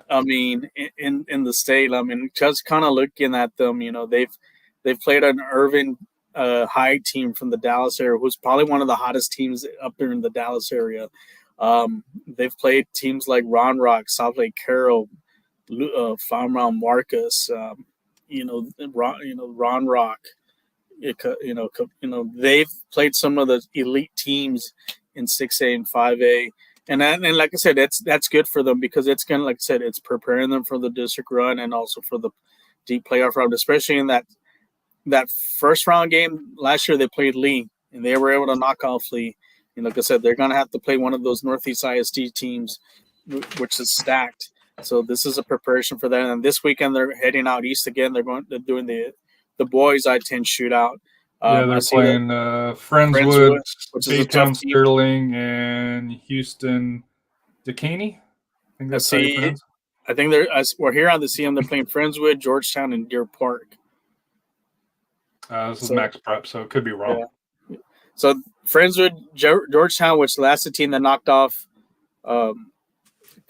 I mean, in the state. I mean, just kind of looking at them, they've played an Irving High team from the Dallas area, who's probably one of the hottest teams up there in the Dallas area. They've played teams like Round Rock, South Lake Carroll, Farmland Marcus, Round Rock. They've played some of the elite teams in 6A and 5A. And like I said, that's good for them, because it's going to, like I said, it's preparing them for the district run and also for the deep playoff round, especially in that first round game. Last year they played Lee, and they were able to knock off Lee. And like I said, they're going to have to play one of those Northeast ISD teams, which is stacked. So this is a preparation for them. And this weekend they're heading out east again. They're doing the boys I-10 shootout. They're playing Friendswood, which is a Baytown tough team. Sterling, and Houston Decaney. I think that's how you pronounce it. I think we're here on the CM. They're playing Friendswood, Georgetown, and Deer Park. This is Max Prep, so it could be wrong. Yeah. So Friendswood, Georgetown, which that's the team that knocked off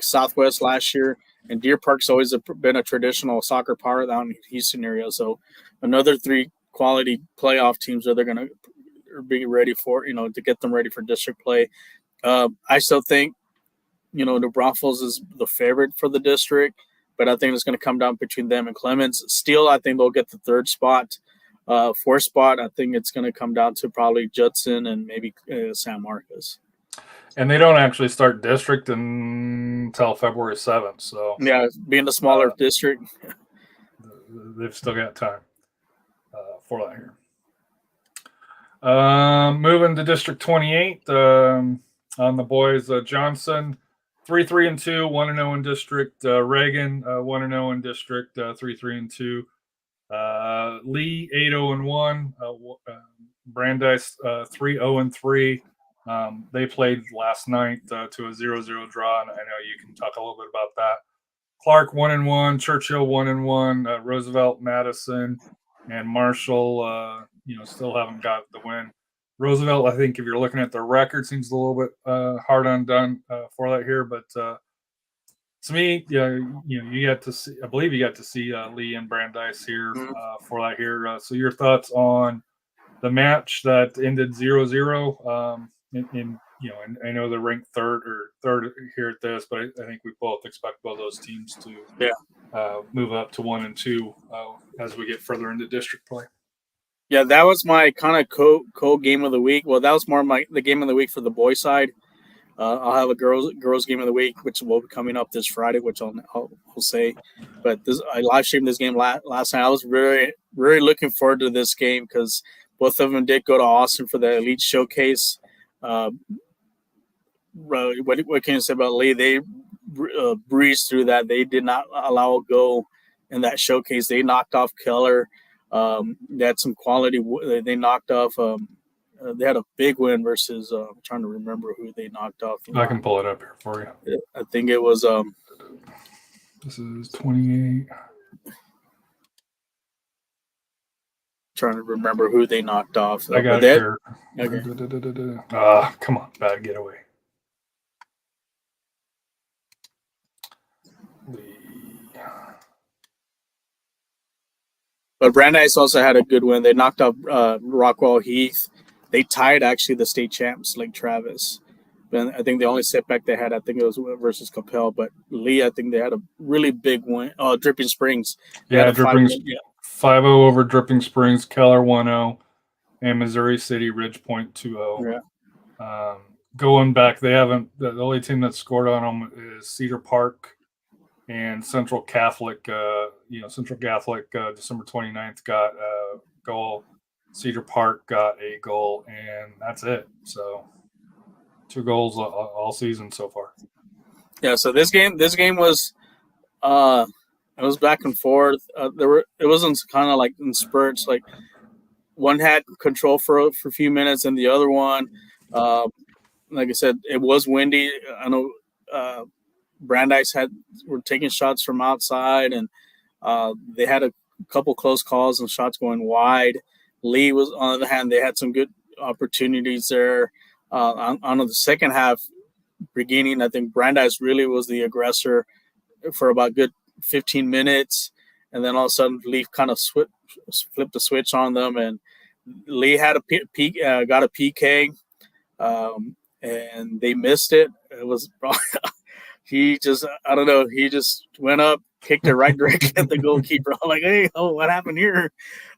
Southwest last year, and Deer Park's always been a traditional soccer power down in the Houston area. So another 3 quality playoff teams that they're going to be ready for, to get them ready for district play. I still think, New Braunfels is the favorite for the district. but I think it's going to come down between them and Clemens. Still, I think they'll get the third spot. Fourth spot, I think it's going to come down to probably Judson and maybe San Marcos. And they don't actually start district until February 7th. So yeah, being the smaller district, they've still got time for that here. Moving to District 28 on the boys, Johnson 3-3-2, 1-0 in district. Reagan 1-0 in district, 3-3-2. Lee 8-0-1. Brandeis 3-0-3. They played last night to a 0-0 draw, and I know you can talk a little bit about that. Clark 1-1, Churchill 1-1, Roosevelt, Madison, and Marshall. Still haven't got the win. Roosevelt, I think, if you're looking at their record, seems a little bit hard undone for that here. But to me, you got to see. I believe you got to see Lee and Brandeis here for that here. So your thoughts on the match that ended 0-0? And I know they're ranked third here at this, but I think we both expect both those teams to move up to 1 and 2 as we get further into district play. Yeah, that was my kind of co game of the week. Well, that was more the game of the week for the boys' side. I'll have a girls game of the week, which will be coming up this Friday, which I'll say. But I live streamed this game last night. I was very, very looking forward to this game because both of them did go to Austin for the Elite Showcase. What can you say about Lee? They breezed through that. They did not allow a goal in that showcase. They knocked off Keller. They had some quality. They knocked off. They had a big win versus. I'm trying to remember who they knocked off. I can pull it up here for you. I think it was. This is 28. Trying to remember who they knocked off. I got it here. Okay. Come on, bad getaway. But Brandeis also had a good win. They knocked off Rockwell Heath. They tied actually the state champs, Lake Travis. But I think the only setback they had, I think it was versus Capel. But Lee, I think they had a really big win. Oh, Dripping Springs. Yeah, Dripping 5-0 over Dripping Springs, Keller 1-0, and Missouri City Ridge Point 2-0. Yeah. Going back, they haven't. The only team that scored on them is Cedar Park and Central Catholic. Central Catholic December 29th got a goal. Cedar Park got a goal, and that's it. So 2 goals all season so far. Yeah. So this game was. It was back and forth. It wasn't kind of like in spurts. Like one had control for a few minutes, and the other one, like I said, it was windy. I know Brandeis were taking shots from outside, and they had a couple close calls and shots going wide. Lee was, on the other hand, they had some good opportunities there. On the second half, beginning, I think Brandeis really was the aggressor for about good 15 minutes, and then all of a sudden Lee kind of flipped the switch on them, and Lee had got a PK, and they missed it. It was he just went up, kicked it right directly at the goalkeeper. I'm like, hey, what happened here?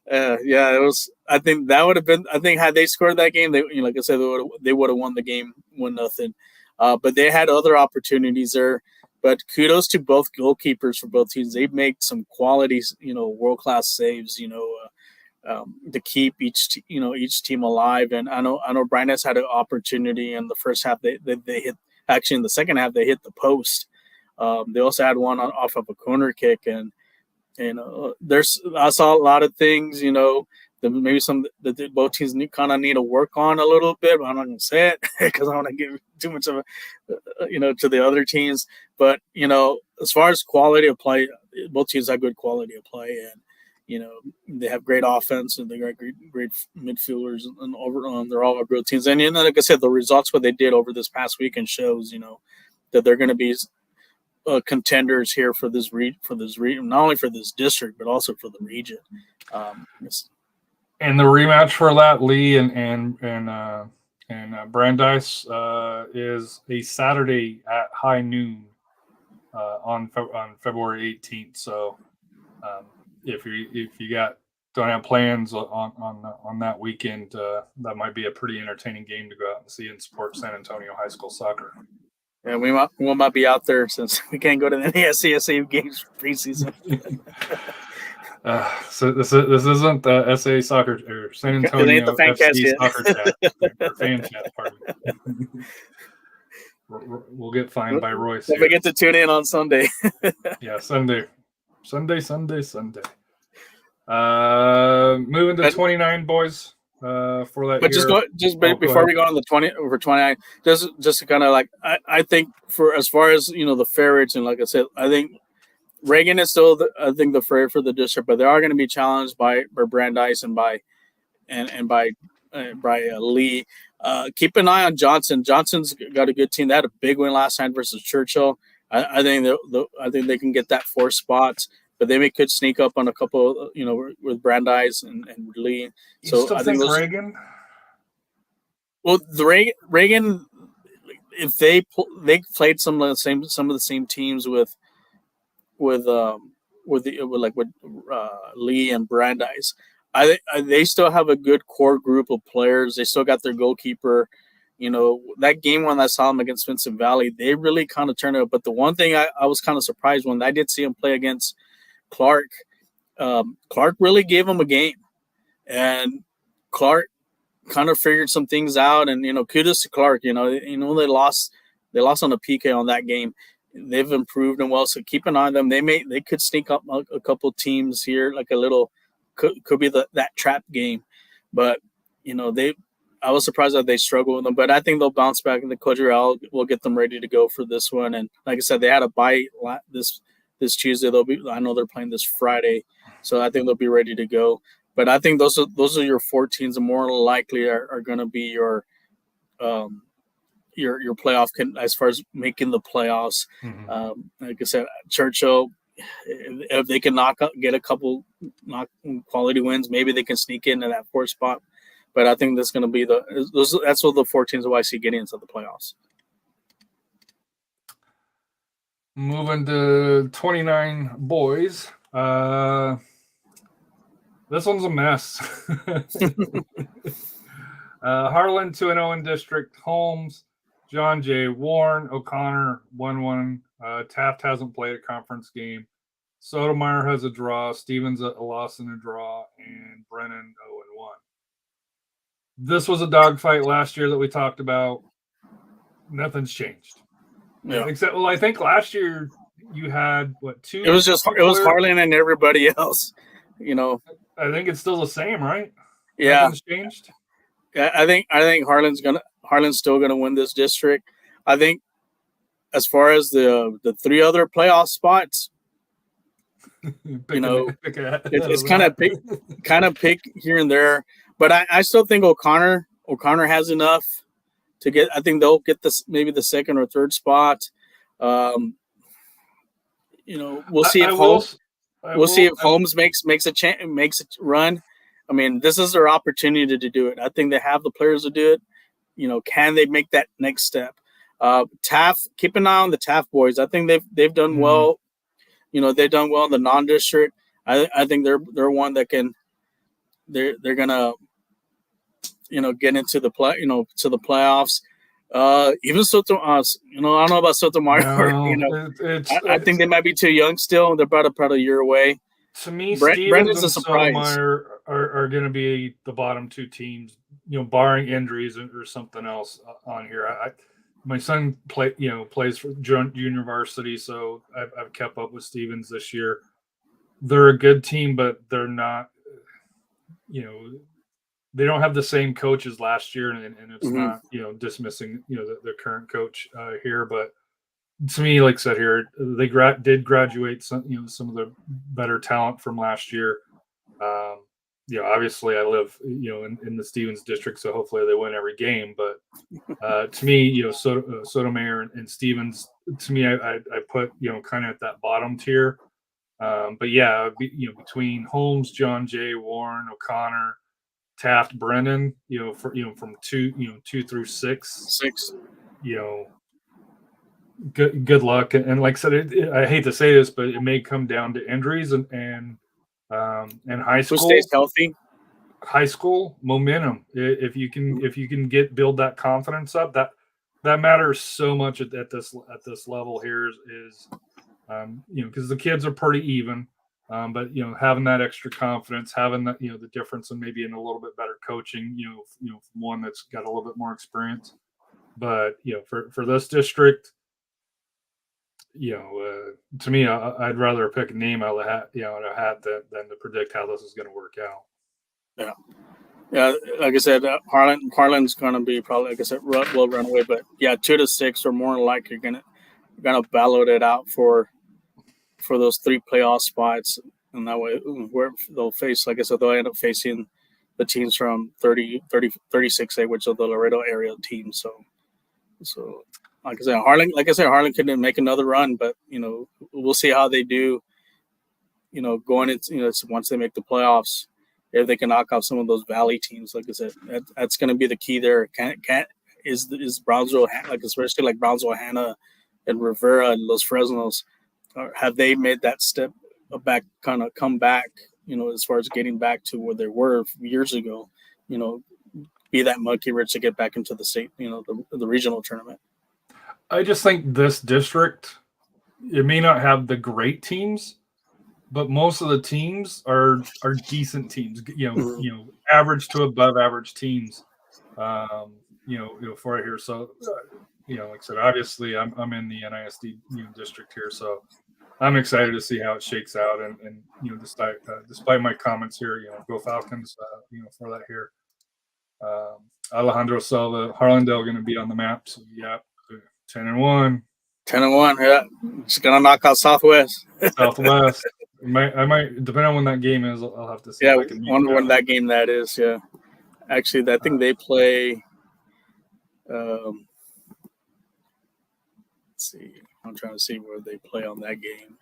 It was. I think that would have been. I think had they scored that game, they, like I said, they would have won the game 1-0. But they had other opportunities there. But kudos to both goalkeepers for both teams. They've made some quality, world-class saves, to keep each team alive. And I know Brandeis had an opportunity in the first half. They hit, actually in the second half, they hit the post. They also had one off of a corner kick. And I saw a lot of things, that maybe that both teams kind of need to work on a little bit, but I'm not going to say it because I want to give too much of to the other teams. But, as far as quality of play, both teams have good quality of play, and, they have great offense, and they got great midfielders, and they're all real teams. And, like I said, the results, what they did over this past weekend shows, that they're going to be contenders here for this region, not only for this district, but also for the region. And the rematch for that, Lee and Brandeis, is a Saturday at high noon on February 18th. So if you don't have plans on that weekend, that might be a pretty entertaining game to go out and see and support San Antonio high school soccer. And we might be out there since we can't go to any SCSA games preseason. So this isn't the SA soccer or San Antonio FC soccer chat or fan chat. Pardon me. We'll get fined by Royce. Don't forget to tune in on Sunday. Yeah, Sunday. Moving to 29 boys for that. But year. Before we go on the 20 over 29, just kind of like I think for as far as the favorites, and like I said, I think Reagan is still the favorite for the district, but they are going to be challenged by Brandeis and by Lee. Keep an eye on Johnson. Johnson's got a good team. They had a big win last time versus Churchill. I think they can get that 4 spots, but they could sneak up on a couple, with Brandeis and Lee. So I think Reagan. Well, the Reagan, if they played some of the same teams with Lee and Brandeis, they still have a good core group of players. They still got their goalkeeper. That game when I saw them against Vincent Valley, they really kind of turned it up. But the one thing I was kind of surprised when I did see him play against Clark, Clark really gave him a game. And Clark kind of figured some things out. And, kudos to Clark. They lost on a PK on that game. They've improved and well, so keep an eye on them. They could sneak up a couple teams here, like a little could be that trap game. But I was surprised that they struggled with them, but I think they'll bounce back, and the Coach will get them ready to go for this one. And like I said, they had a bye this Tuesday. I know they're playing this Friday, so I think they'll be ready to go. But I think those are your 4 teams, and more likely are going to be your playoff as far as making the playoffs. Mm-hmm. Like I said, Churchill, if they can get a couple quality wins, maybe they can sneak into that 4th spot. But I think that's going to be that's what the 4 teams that I see getting into the playoffs. Moving to 29 boys. This one's a mess. Harlan 2-0 in district. Holmes, John Jay, Warren, O'Connor 1-1. Taft hasn't played a conference game. Sotomayor has a draw. Stevens a loss and a draw, and Brennan 0-1. This was a dogfight last year that we talked about. Nothing's changed. Yeah. Except, I think last year you had 2. It was Harlan and everybody else. I think it's still the same, right? Yeah. Nothing's changed. I think Harlan's still gonna win this district. I think as far as the 3 other playoff spots, it's kind of pick here and there. But I still think O'Connor has enough to get. I think they'll get maybe the 2nd or 3rd spot. We'll see if Holmes makes a run. I mean, this is their opportunity to do it. I think they have the players to do it. Can they make that next step? Taft, keep an eye on the Taft boys. I think they've done well. They've done well in the non-district. I think they're one that can. They're gonna. Get into the to the playoffs. Even Sotomayor, I don't know about Sotomayor. I think they might be too young still. They're about a year away. To me, Stevens and Sotomayor are going to be the bottom 2 teams, barring injuries or something else on here. My son plays for junior varsity, so I've kept up with Stevens this year. They're a good team, but they're not, they don't have the same coach as last year, and it's not, dismissing, the current coach here. But to me, like I said here, they did graduate some of the better talent from last year. Obviously I live, in the Stevens district, so hopefully they win every game. But to me, Sotomayor and Stevens, to me, I put, kind of at that bottom tier. But yeah, between Holmes, John Jay, Warren, O'Connor, Taft, Brennan, from 2 through 6. good luck. And like I said, I hate to say this, but it may come down to injuries and high Who stays school. healthy? High school momentum. If you can build that confidence up, that matters so much at this level here is because the kids are pretty even. But having that extra confidence, having that the difference, and maybe in a little bit better coaching, one that's got a little bit more experience. But for this district, to me, I'd rather pick a name out of the hat, out of a hat than to predict how this is going to work out. Yeah. Yeah, like I said, Harlan's going to be probably, like I said, will run away. But yeah, 2 to 6 are more likely gonna ballot it out for those 3 playoff spots, and that way where they'll face, like I said, they'll end up facing the teams from 36A, which are the Laredo area teams. So like I said, Harlan couldn't make another run, but we'll see how they do. Going into once they make the playoffs, if they can knock off some of those Valley teams, like I said, that's going to be the key there. Is Brownsville, like especially like Brownsville, Hanna, and Rivera and Los Fresnos, have they made that step back, kind of come back? As far as getting back to where they were years ago, be that monkey rich to get back into the state, the regional tournament. I just think this district, it may not have the great teams, but most of the teams are decent teams. Average to above average teams. For here. So, like I said, obviously I'm in the NISD district here, so I'm excited to see how it shakes out. And despite my comments here, go Falcons. For that here. Alejandro Silva, Harlandale going to be on the map. So yeah, 10-1. 10-1, yeah. Just gonna knock out Southwest. Southwest. I might depending on when that game is. I'll have to see. Yeah, if I can wonder when that game that is. Yeah, actually, I think they play. Let's see. I'm trying to see where they play on that game.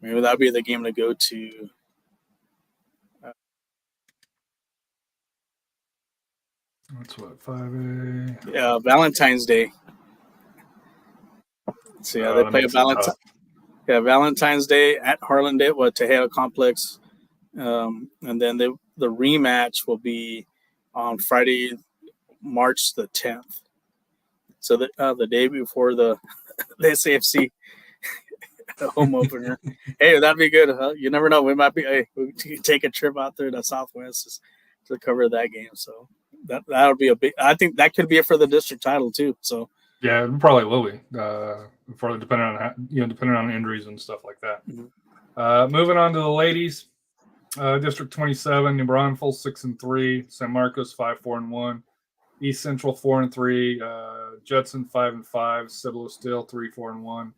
Maybe that'd be the game to go to. That's what 5A. Yeah, Valentine's Day. So yeah, they play Valentine. Yeah, Valentine's Day at Harlandale, Tejeda Complex, and then the rematch will be on Friday, March the 10th. So the day before the SAFC home opener. Hey, that'd be good. Huh? You never know. We might be. Hey, we can take a trip out there to Southwest to cover that game. So that'll be a big. I think that could be it for the district title too. So yeah, it probably will be. Depending on injuries and stuff like that. Mm-hmm. Moving on to the ladies, District 27, New Braunfels 6-3, San Marcos 5-4-1, East Central 4-3, Judson 5-5, Cibolo Steel 3-4-1,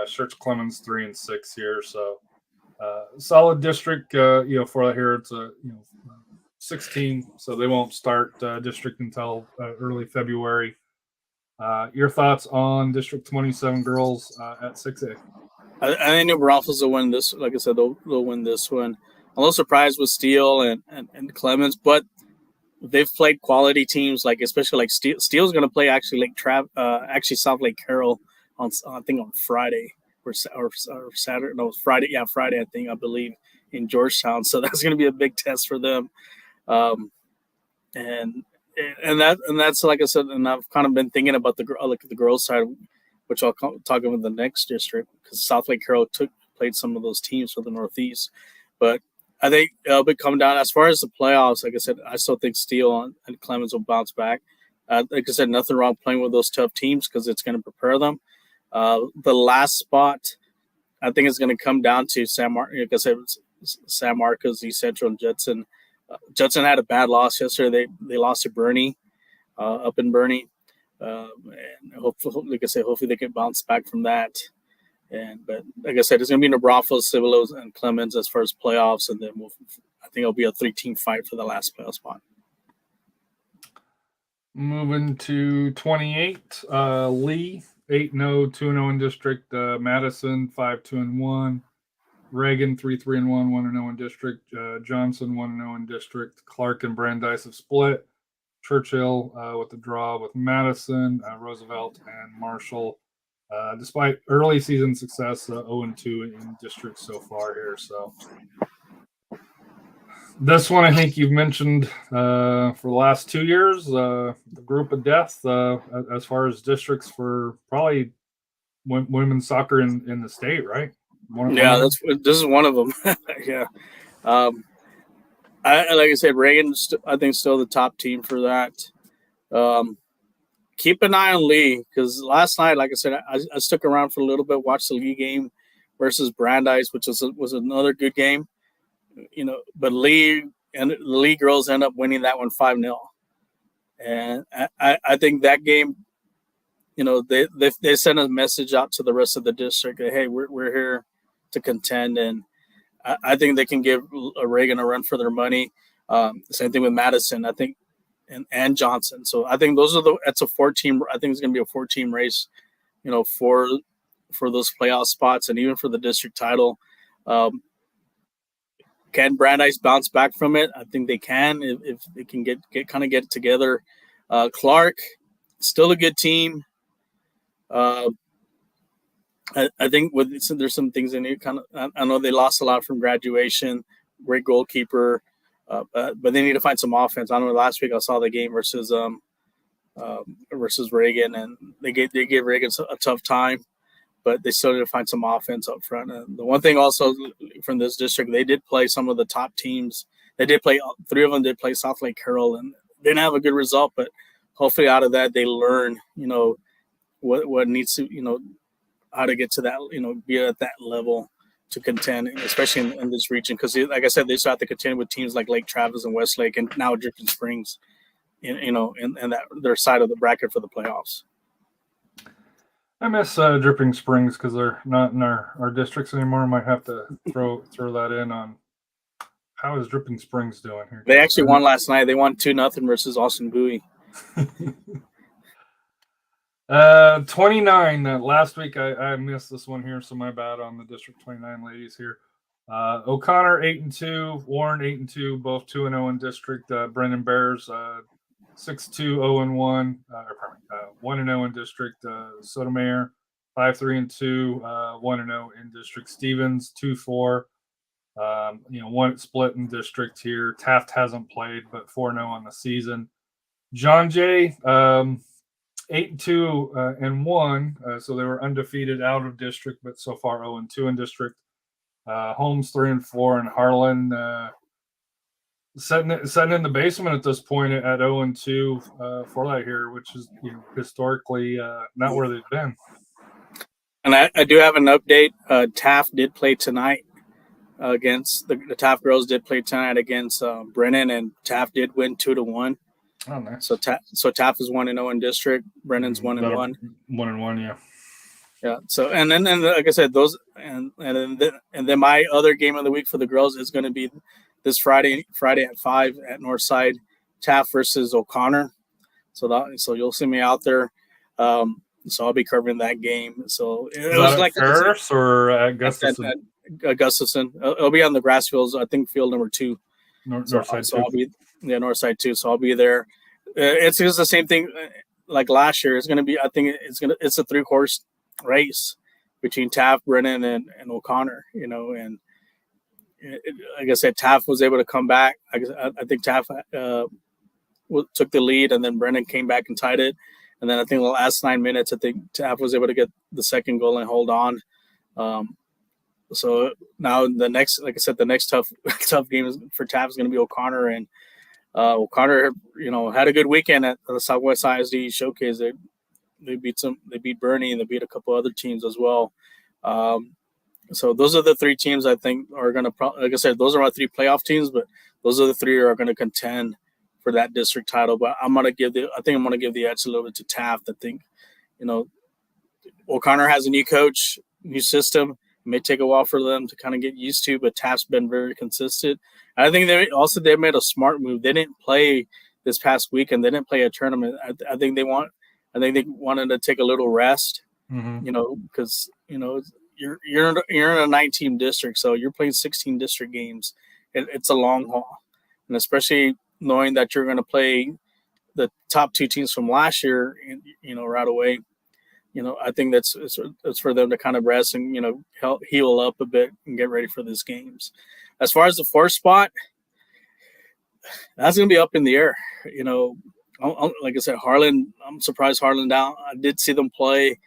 Church Clemens 3-6 here. So solid district. For here it's a 16, so they won't start district until early February. Your thoughts on District 27 girls at 6A? I think New Braunfels will win this. Like I said, they'll win this one. I'm a little surprised with Steele and Clemens, but they've played quality teams, like especially like Steele. Steele's going to play actually actually South Lake Carroll on I think on Friday or Saturday. No, Friday. Yeah, Friday. I believe in Georgetown. So that's going to be a big test for them. And that's like I said, and I've kind of been thinking about the girls' side, which I'll talk about the next district because South Lake Carroll played some of those teams for the Northeast, but I think it'll be coming down as far as the playoffs. Like I said, I still think Steele and Clemens will bounce back. Like I said, nothing wrong playing with those tough teams because it's going to prepare them. The last spot, I think, is going to come down to San Marcos, East Central, and Judson. Judson had a bad loss yesterday. They lost to Bernie, up in Bernie, and hopefully, like I said, hopefully they can bounce back from that. But like I said, it's going to be New Braunfels, Cibolos, and Clemens as far as playoffs, and then I think it'll be a 3-team fight for the last playoff spot. Moving to 28, Lee 8-0, 2-0 in district. Madison 5-2-1. Reagan 3-3-1, 1-0 in district. Johnson 1-0 in district. Clark and Brandeis have split. Churchill with the draw with Madison, Roosevelt and Marshall despite early season success, 0-2 in districts so far here. So this one, I think you've mentioned for the last 2 years, the group of death as far as districts for probably women's soccer in the state, right? This is one of them. Yeah. Like I said, Reagan, I think, still the top team for that. Keep an eye on Lee, because last night, like I said, I stuck around for a little bit, watched the Lee game versus Brandeis, which was another good game. But Lee and the Lee girls end up winning that one 5-0. And I think that game, they sent a message out to the rest of the district that, hey, we're here to contend, and I think they can give Reagan a run for their money. Same thing with Madison, I think, and Johnson. So I think that's a 4-team. I think it's going to be a 4-team race, for those playoff spots and even for the district title. Can Brandeis bounce back from it? I think they can if they can get it together. Clark, still a good team. I think there's some things in it. I know they lost a lot from graduation. Great goalkeeper, but they need to find some offense. I know last week I saw the game versus Reagan, and they gave Reagan a tough time, but they still need to find some offense up front. And the one thing also from this district, they did play some of the top teams. They did play 3 of them. Did play South Lake Carroll, and they didn't have a good result, but hopefully out of that they learn, what needs to, how to get to that, be at that level to contend, especially in this region. Because, like I said, they still have to contend with teams like Lake Travis and Westlake, and now Dripping Springs, in that their side of the bracket for the playoffs. I miss Dripping Springs because they're not in our districts anymore. I might have to throw that in on how is Dripping Springs doing here. They actually won last night. They won 2-0 versus Austin Bowie. 29. Last week I missed this one here, so my bad on the District 29 ladies here. O'Connor 8-2, Warren 8-2, both 2-0 in district. Brendan Bears 6-2, 0-1, 1-0 in district. Sotomayor 5-3-2, 1-0 in district. Stevens 2-4. One split in district here. Taft hasn't played, but 4-0 on the season. John Jay 8-2 and 1, so they were undefeated out of district, but so far 0-2 in district. Holmes 3-4, and Harlan sitting in the basement at this point at 0-2 for that here, which is historically not where they've been. And I do have an update. Taft did play tonight against the Taft girls. Did play tonight against Brennan, and Taft did win 2-1. Oh, nice. So Taft is 1-0 in district. Brennan's 1-1. 1-1, yeah. Yeah. So and then like I said, those and then my other game of the week for the girls is going to be this Friday at 5 at Northside, Taft versus O'Connor. So you'll see me out there. So I'll be covering that game. So it was like Ferris or at Gustafson? At Gustafson. It'll be on the grass fields. I think field number 2. Northside. So I'll be Northside 2. So I'll be there. It's just the same thing like last year. It's going to be. I think it's a 3-course race between Taft, Brennan, and O'Connor. And like I said, Taft was able to come back. I think Taft took the lead, and then Brennan came back and tied it. And then I think the last 9 minutes, I think Taft was able to get the second goal and hold on. So now the next tough game for Taft is going to be O'Connor, and O'Connor, had a good weekend at the Southwest ISD Showcase. They beat Bernie, and they beat a couple other teams as well. So those are the 3 teams I think are going to, like I said, those are my 3 playoff teams, but those are the 3 are going to contend for that district title. But I'm going to give the edge a little bit to Taft. I think, O'Connor has a new coach, new system. It may take a while for them to kind of get used to, but Taft's been very consistent. And I think they made a smart move. They didn't play this past weekend. They didn't play a tournament. I think they wanted to take a little rest, because, you're in a 9-team district, so you're playing 16 district games. It's a long haul, and especially knowing that you're going to play the top 2 teams from last year, right away. I think it's for them to kind of rest and help heal up a bit and get ready for these games. As far as the 4th spot, that's going to be up in the air. Like I said, Harlan. I'm surprised Harlan down. I did see them play.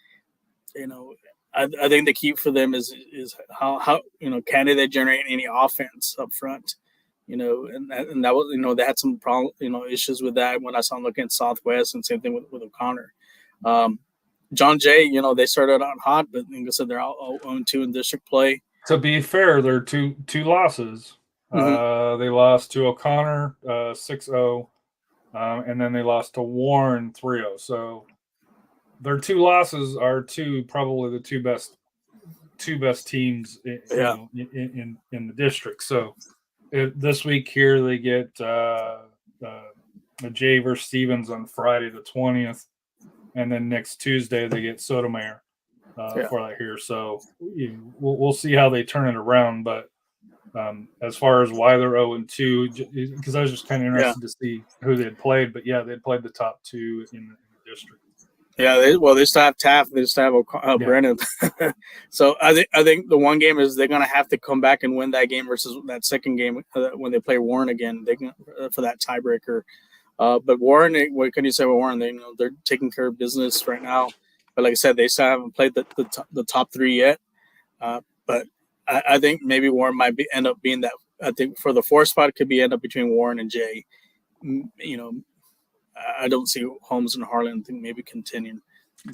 I think the key for them is how can they generate any offense up front. And that was they had some problem issues with that when I saw them looking at Southwest, and same thing with O'Connor. John Jay, they started out hot, but like I said, they're all 0-2 in district play. To be fair, they're two losses. Mm-hmm. They lost to O'Connor 6-0, and then they lost to Warren 3-0. So their 2 losses are probably the two best teams in the district. So this week here they get Jay versus Stevens on Friday the 20th, and then next Tuesday they get Sotomayor for that here. So we'll see how they turn it around. But as far as why they're 0-2, because I was just kind of interested to see who they'd played. But they'd played the top 2 in the district. Yeah, they still have TAPP. They still have Brennan. So I think the one game is they're going to have to come back and win that game versus that second game when they play Warren again. They can for that tiebreaker. But Warren, what can you say about Warren? They're taking care of business right now. But like I said, they still haven't played the top 3 yet. But I think maybe Warren might end up being that. I think for the 4th spot, it could end up between Warren and Jay. I don't see Holmes and Harlan maybe continuing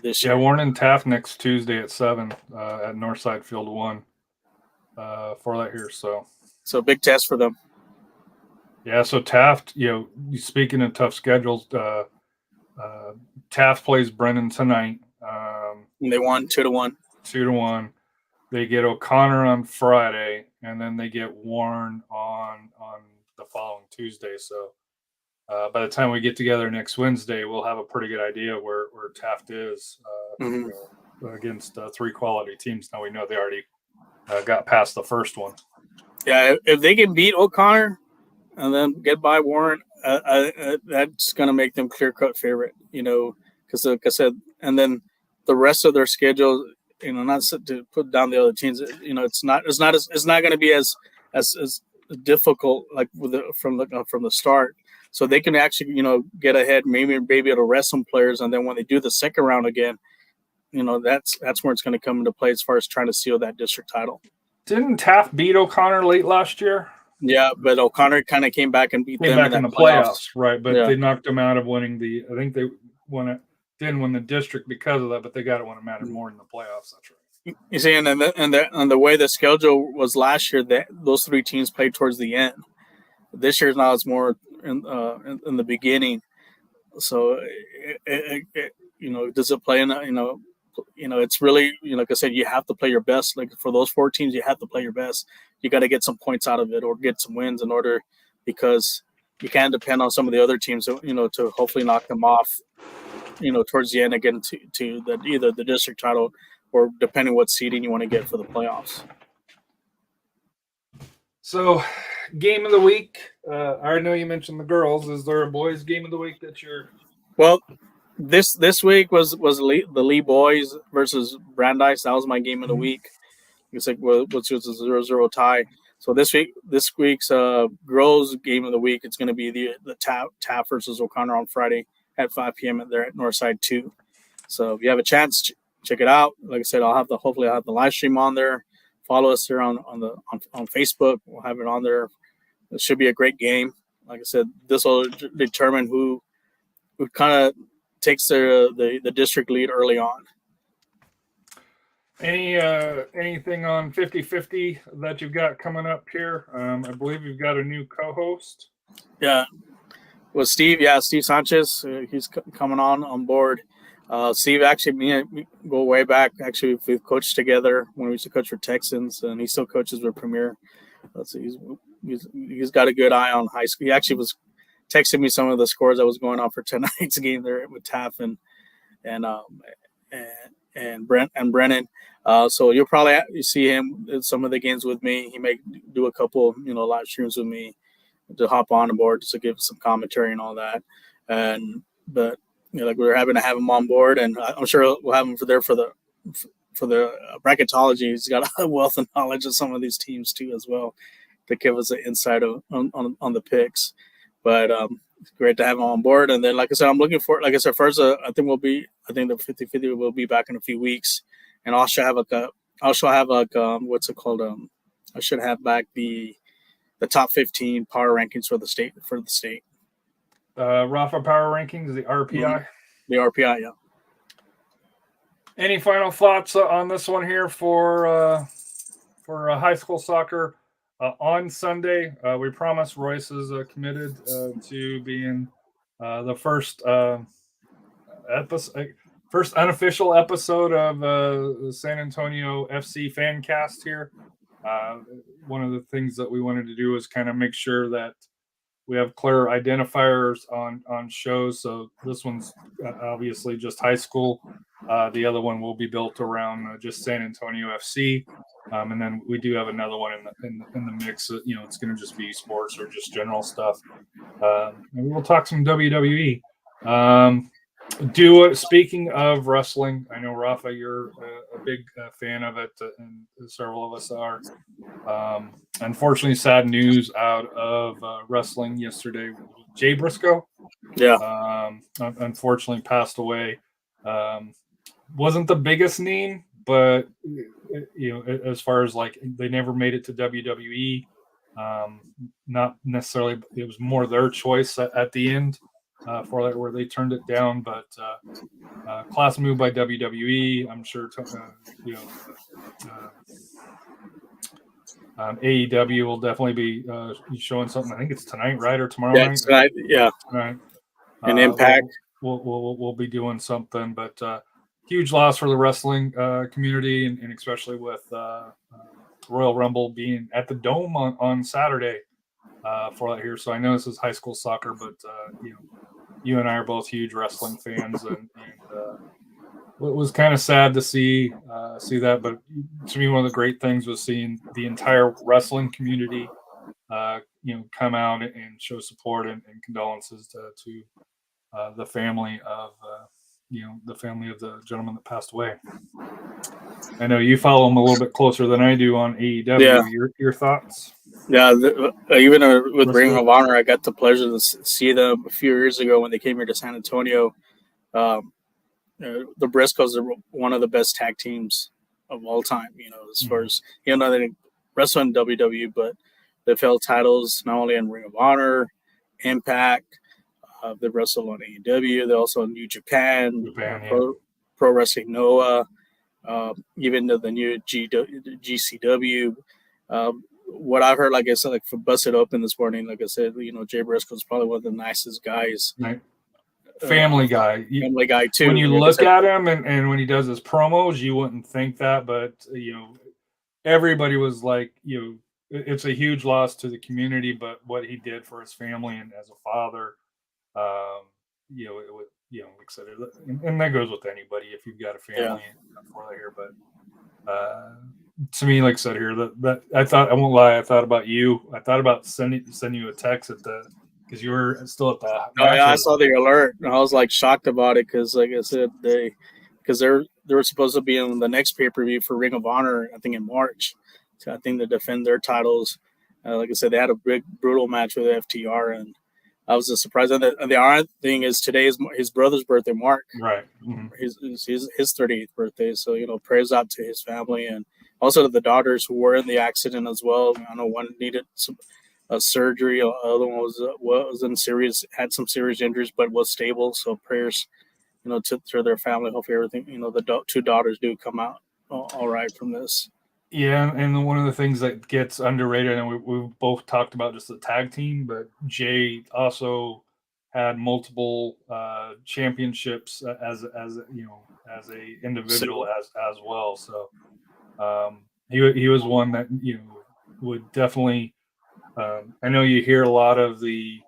this year. Yeah, Warren and Taft next Tuesday at 7 at Northside Field 1 for that here. So big test for them. Yeah, so Taft, speaking of tough schedules, Taft plays Brennan tonight. And they won 2-1. 2-1. They get O'Connor on Friday, and then they get Warren on the following Tuesday. So by the time we get together next Wednesday, we'll have a pretty good idea where Taft is against 3 quality teams. Now we know they already got past the first one. Yeah, if they can beat O'Connor and then get by Warren, that's going to make them clear-cut favorite, because like I said, and then the rest of their schedule, not to put down the other teams, it's not going to be as difficult like from the start. So they can actually, get ahead, maybe it'll rest some players, and then when they do the second round again, that's where it's going to come into play as far as trying to seal that district title. Didn't Taft beat O'Connor late last year? Yeah, but O'Connor kind of came back and beat them in the playoffs, right? But they knocked them out of winning I think they didn't win the district because of that, but they got it when it mattered more in the playoffs. That's right. You see, and the way the schedule was last year, those 3 teams played towards the end. This year now it's more in the beginning. So does it play in? It's really like I said, you have to play your best. Like for those 4 teams, you have to play your best. You got to get some points out of it or get some wins in order, because you can't depend on some of the other teams, to hopefully knock them off, towards the end again to either the district title or depending what seeding you want to get for the playoffs. So, game of the week. I know you mentioned the girls. Is there a boys' game of the week that you're? Well, this week was the Lee boys versus Brandeis. That was my game of the week. It's like which was a 0-0 tie. So this week's girls' game of the week, it's going to be the TAPP versus O'Connor on Friday at 5 p.m. There at Northside 2. So if you have a chance, check it out. Like I said, hopefully I'll have the live stream on there. Follow us here on Facebook. We'll have it on there. It should be a great game. Like I said, this will determine who kind of takes the district lead early on. Anything on 50-50 that you've got coming up here? I believe you've got a new co-host. Yeah. Well, Steve Sanchez, he's coming on board. Steve, actually, me and we go way back. Actually, we've coached together when we used to coach for Texans, and he still coaches with Premier. So he's got a good eye on high school. He actually was texting me some of the scores that was going on for tonight's game there with Taff and Brennan. So you'll probably see him in some of the games with me. He may do a couple, live streams with me to hop on board to give some commentary and all that. But like we're having to have him on board, and I'm sure we'll have him for the bracketology. He's got a wealth of knowledge of some of these teams too, as well, to give us an insight on the picks. But it's great to have him on board. And then, like I said, I'm looking for, like I said, first, I think the 50-50 will be back in a few weeks, and I'll have what's it called? I should have back the top 15 power rankings for the state. Rafa Power Rankings, the RPI. Mm-hmm. The RPI, yeah. Any final thoughts on this one here for high school soccer on Sunday? We promise Royce is committed to being the first unofficial episode of the San Antonio FC fan cast here. One of the things that we wanted to do was kind of make sure that we have clear identifiers on shows. So this one's obviously just high school. The other one will be built around just San Antonio FC. And then we do have another one in the mix. It's going to just be sports or just general stuff. And we'll talk some WWE. Speaking of wrestling, I know Rafa, you're a big fan of it, and several of us are. Unfortunately, sad news out of wrestling yesterday. Jay Briscoe, unfortunately passed away. Wasn't the biggest name, but as far as like they never made it to WWE. Not necessarily. It was more their choice at the end. For that, where they turned it down, but class move by WWE. I'm sure AEW will definitely be showing something. I think it's tonight, right, or tomorrow night? Tonight, yeah. Right. And Impact. We'll be doing something, but huge loss for the wrestling community, and especially with Royal Rumble being at the Dome on Saturday. For that here, so I know this is high school soccer, but you and I are both huge wrestling fans, and it was kind of sad to see that. But to me, one of the great things was seeing the entire wrestling community, come out and show support and condolences to the family of the gentleman that passed away. I know you follow him a little bit closer than I do on AEW. Yeah. Your thoughts? Yeah, even with Ring of Honor, I got the pleasure to see them a few years ago when they came here to San Antonio. The Briscoes are one of the best tag teams of all time, as far as, they didn't wrestle in WWE, but they've held titles not only in Ring of Honor, Impact, they wrestled on AEW, they're also in New Japan, Pro Wrestling Noah, even the new GCW. What I've heard, like I said, like for Busted Open this morning, like I said, Jay Briscoe is probably one of the nicest guys. Right. Family guy. Family guy, too. When you look at him and when he does his promos, you wouldn't think that, but, everybody was like, it's a huge loss to the community, but what he did for his family and as a father, it would, like I said, and that goes with anybody if you've got a family for that here, but, to me, like I said here, that I won't lie, I thought about you. I thought about sending you a text because you were still at the. Oh yeah, I saw the alert, and I was like shocked about it because, like I said, they were supposed to be in the next pay-per-view for Ring of Honor, I think in March. So I think to defend their titles. Like I said, they had a big brutal match with FTR, and I was just surprised. And the odd thing is today is his brother's birthday, Mark. Right. Mm-hmm. His 38th birthday. So prayers out to his family and also to the daughters who were in the accident as well. I know one needed some surgery, the other one was had some serious injuries, but was stable. So prayers, to their family. Hopefully everything, the two daughters do come out all right from this. Yeah, and one of the things that gets underrated, and we've both talked about just the tag team, but Jay also had multiple championships as a individual as well. So he was one that would definitely. I know you hear a lot of the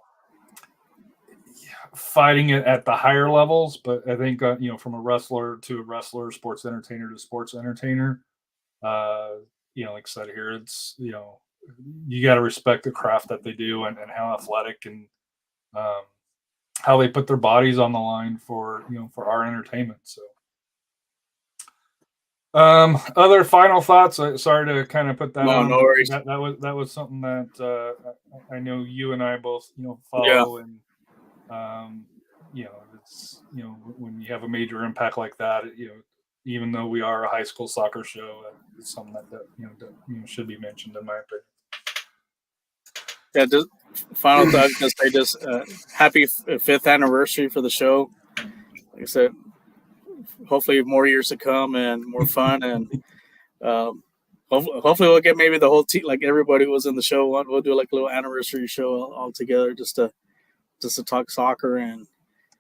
fighting it at the higher levels, but I think from a wrestler to a wrestler, sports entertainer to sports entertainer. Like I said here, it's you got to respect the craft that they do and how athletic and how they put their bodies on the line for for our entertainment. So other final thoughts. Sorry to kind of put that on. No worries. That was something that I know you and I both follow, and it's when you have a major impact like that, even though we are a high school soccer show, it's something that should be mentioned in my opinion. Yeah, just final thought. Just say happy 5th anniversary for the show. Like I said, hopefully more years to come and more fun, and hopefully we'll get maybe the whole team, like everybody who was in the show. We'll do like a little anniversary show all together, just to talk soccer. And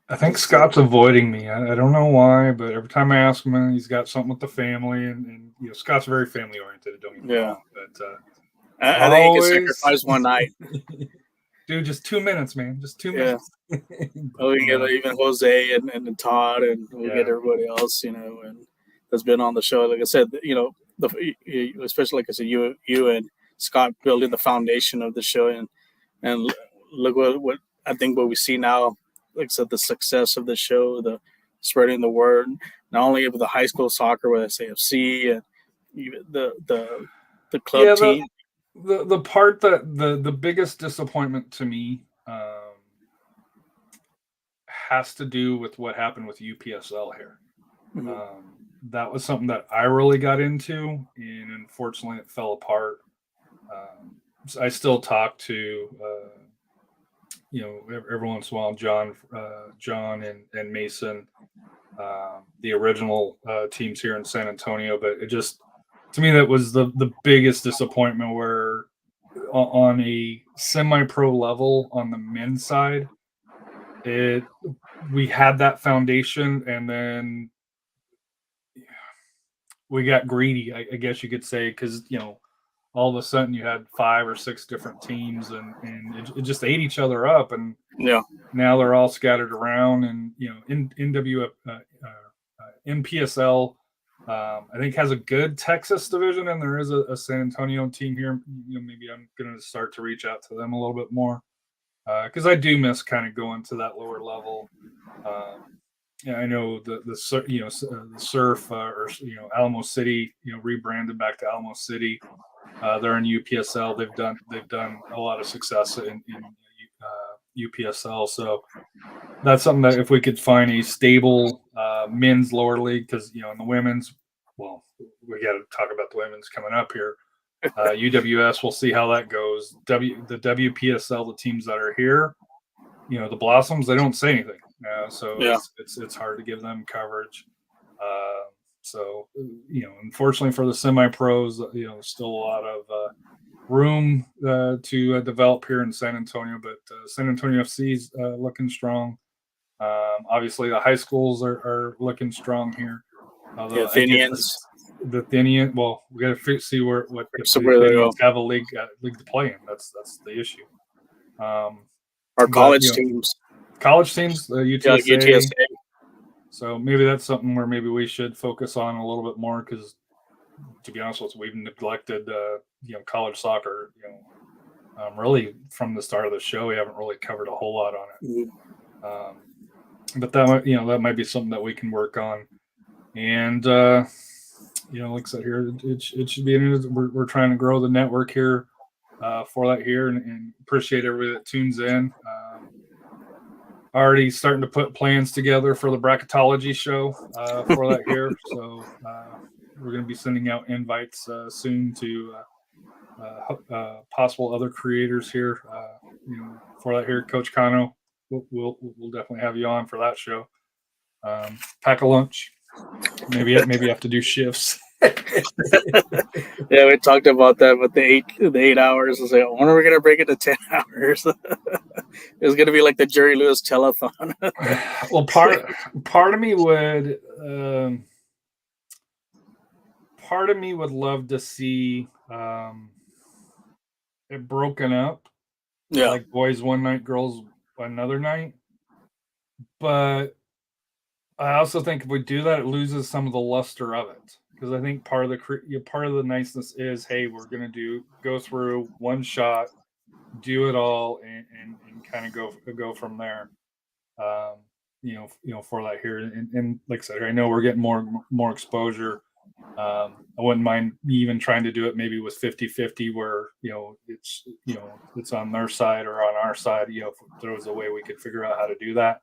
I think Scott's avoiding me. I don't know why, but every time I ask him, he's got something with the family, and Scott's very family oriented. Don't get me wrong, but I think he can sacrifice one night. Dude, just 2 minutes, man. Just 2 minutes. We can get even Jose and Todd, and we'll get everybody else, and that's been on the show. Like I said, especially like I said, you and Scott building the foundation of the show, and look what I think what we see now. Like I said, the success of the show, the spreading the word, not only of the high school soccer with SAFC and even the club team. The part that the biggest disappointment to me has to do with what happened with UPSL here. Mm-hmm. That was something that I really got into, and unfortunately it fell apart. So I still talk to every once in a while John and Mason, the original teams here in San Antonio, but it just, to me, that was the biggest disappointment, where on a semi-pro level on the men's side, we had that foundation, and then we got greedy, I guess you could say, because all of a sudden you had 5 or 6 different teams, and it just ate each other up, and now they're all scattered around, and NPSL. I think has a good Texas division, and there is a San Antonio team here. Maybe I'm going to start to reach out to them a little bit more, because I do miss kind of going to that lower level. I know the Surf or Alamo City, rebranded back to Alamo City. They're in UPSL. They've done a lot of success in UPSL. So that's something that if we could find a stable men's lower league, because in the women's, well, we got to talk about the women's coming up here. UWS, we'll see how that goes. The WPSL, the teams that are here, the Blossoms, they don't say anything. It's hard to give them coverage. So unfortunately for the semi-pros, still a lot of room to develop here in San Antonio, but San Antonio FC is looking strong. Obviously, the high schools are looking strong here. The Athenians. The Athenian. Well, we got to see what if the Athenians have a league to play in. That's the issue. Our college teams. College teams, UTSA. So maybe that's something where maybe we should focus on a little bit more, because, to be honest with you, we've neglected college soccer. Really from the start of the show, we haven't really covered a whole lot on it. Mm-hmm. But that might be something that we can work on. And like I said here, it should be. We're trying to grow the network here for that here, and appreciate everybody that tunes in. Already starting to put plans together for the bracketology show for that here. So we're going to be sending out invites soon to possible other creators here. For that here, Coach Cano, we'll definitely have you on for that show. Pack a lunch. Maybe have to do shifts. Yeah, we talked about that with the 8 hours. I was like, when are we going to break it to 10 hours? It's going to be like the Jerry Lewis telethon. Well, part of me would love to see it broken up. Yeah. Like boys one night, girls another night. But I also think if we do that, it loses some of the luster of it. Because I think part of the niceness is, hey, we're going to go through one shot, do it all, and kind of go from there. for that here. And like I said, I know we're getting more exposure. I wouldn't mind even trying to do it maybe with 50-50 where, it's on their side or on our side, if there was a way we could figure out how to do that.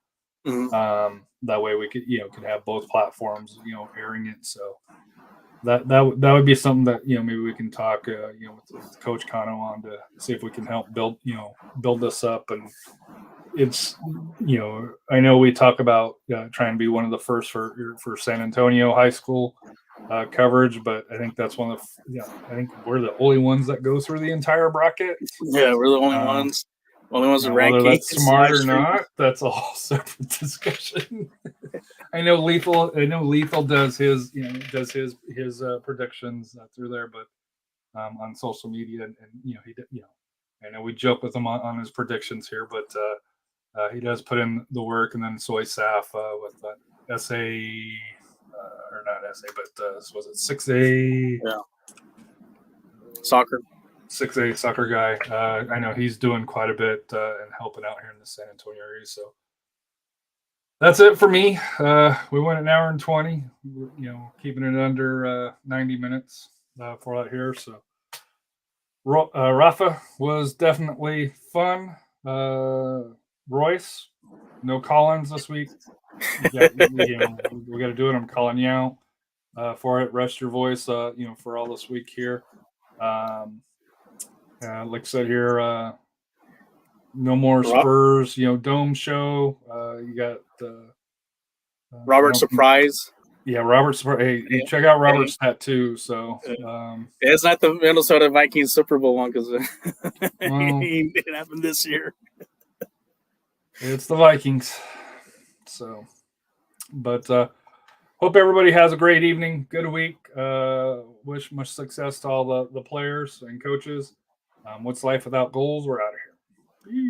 That way we could have both platforms, airing it. So that would be something that, maybe we can talk, with Coach Kano on to see if we can help build this up. And it's, I know we talk about trying to be one of the first for San Antonio high school coverage, but I think that's one of I think we're the only ones that go through the entire bracket. Yeah, we're the only ones. Only ones with whether rankings. That's smart or not, that's a whole separate discussion. I know Lethal does his predictions through there, but on social media, and I know we joke with him on his predictions here, but he does put in the work. And then Soy Saf with SA, or not SA, but was it 6A? Yeah. Soccer. 6A soccer guy. I know he's doing quite a bit and helping out here in the San Antonio area. So that's it for me. We went an hour and 20, keeping it under 90 minutes for that here. So Rafa was definitely fun. Royce, no Collins this week. We got to do it. I'm calling you out for it. Rest your voice, for all this week here. Like I said here, no more Spurs, dome show. You got Robert Surprise. Yeah, Robert Surprise. Hey, check out Robert's tattoo. So it's not the Minnesota Vikings Super Bowl one because it happened this year. It's the Vikings. So, but hope everybody has a great evening, good week. Wish much success to all the players and coaches. What's life without goals? We're out of here. Peace.